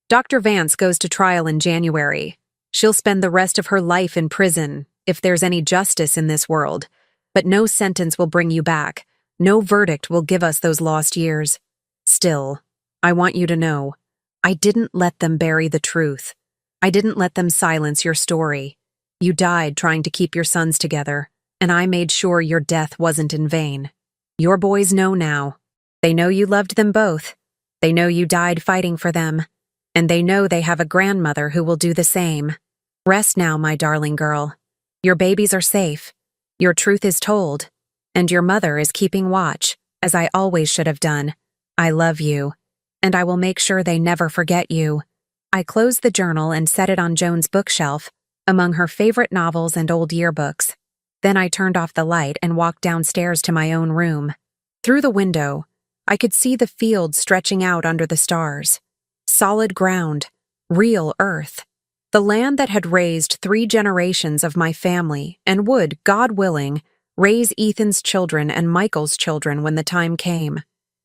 Dr. Vance goes to trial in January. She'll spend the rest of her life in prison, if there's any justice in this world. But no sentence will bring you back. No verdict will give us those lost years. Still, I want you to know, I didn't let them bury the truth. I didn't let them silence your story. You died trying to keep your sons together, and I made sure your death wasn't in vain. Your boys know now. They know you loved them both. They know you died fighting for them. And they know they have a grandmother who will do the same. Rest now, my darling girl. Your babies are safe. Your truth is told. And your mother is keeping watch, as I always should have done. I love you. And I will make sure they never forget you. I closed the journal and set it on Joan's bookshelf, among her favorite novels and old yearbooks. Then I turned off the light and walked downstairs to my own room. Through the window, I could see the field stretching out under the stars. Solid ground, real earth. The land that had raised 3 generations of my family and would, God willing, raise Ethan's children and Michael's children when the time came.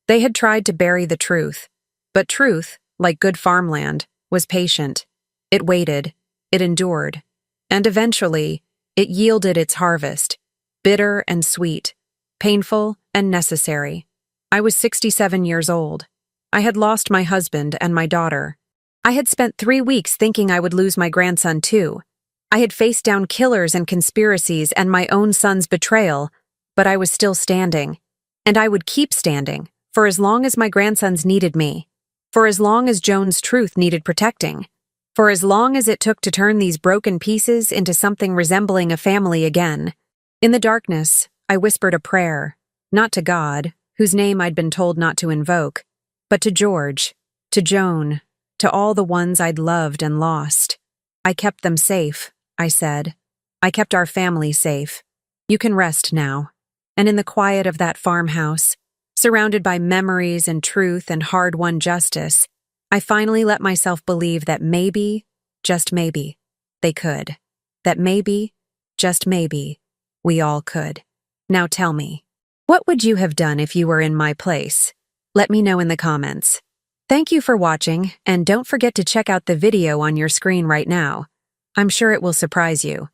They had tried to bury the truth, but truth, like good farmland, was patient. It waited, it endured, and eventually, it yielded its harvest, bitter and sweet, painful and necessary. I was 67 years old. I had lost my husband and my daughter. I had spent 3 weeks thinking I would lose my grandson too. I had faced down killers and conspiracies and my own son's betrayal, but I was still standing. And I would keep standing, for as long as my grandsons needed me. For as long as Joan's truth needed protecting. For as long as it took to turn these broken pieces into something resembling a family again. In the darkness, I whispered a prayer, not to God, whose name I'd been told not to invoke, but to George, to Joan, to all the ones I'd loved and lost. I kept them safe, I said. I kept our family safe. You can rest now. And in the quiet of that farmhouse, surrounded by memories and truth and hard-won justice, I finally let myself believe that maybe, just maybe, they could. That maybe, just maybe, we all could. Now tell me, what would you have done if you were in my place? Let me know in the comments. Thank you for watching, and don't forget to check out the video on your screen right now. I'm sure it will surprise you.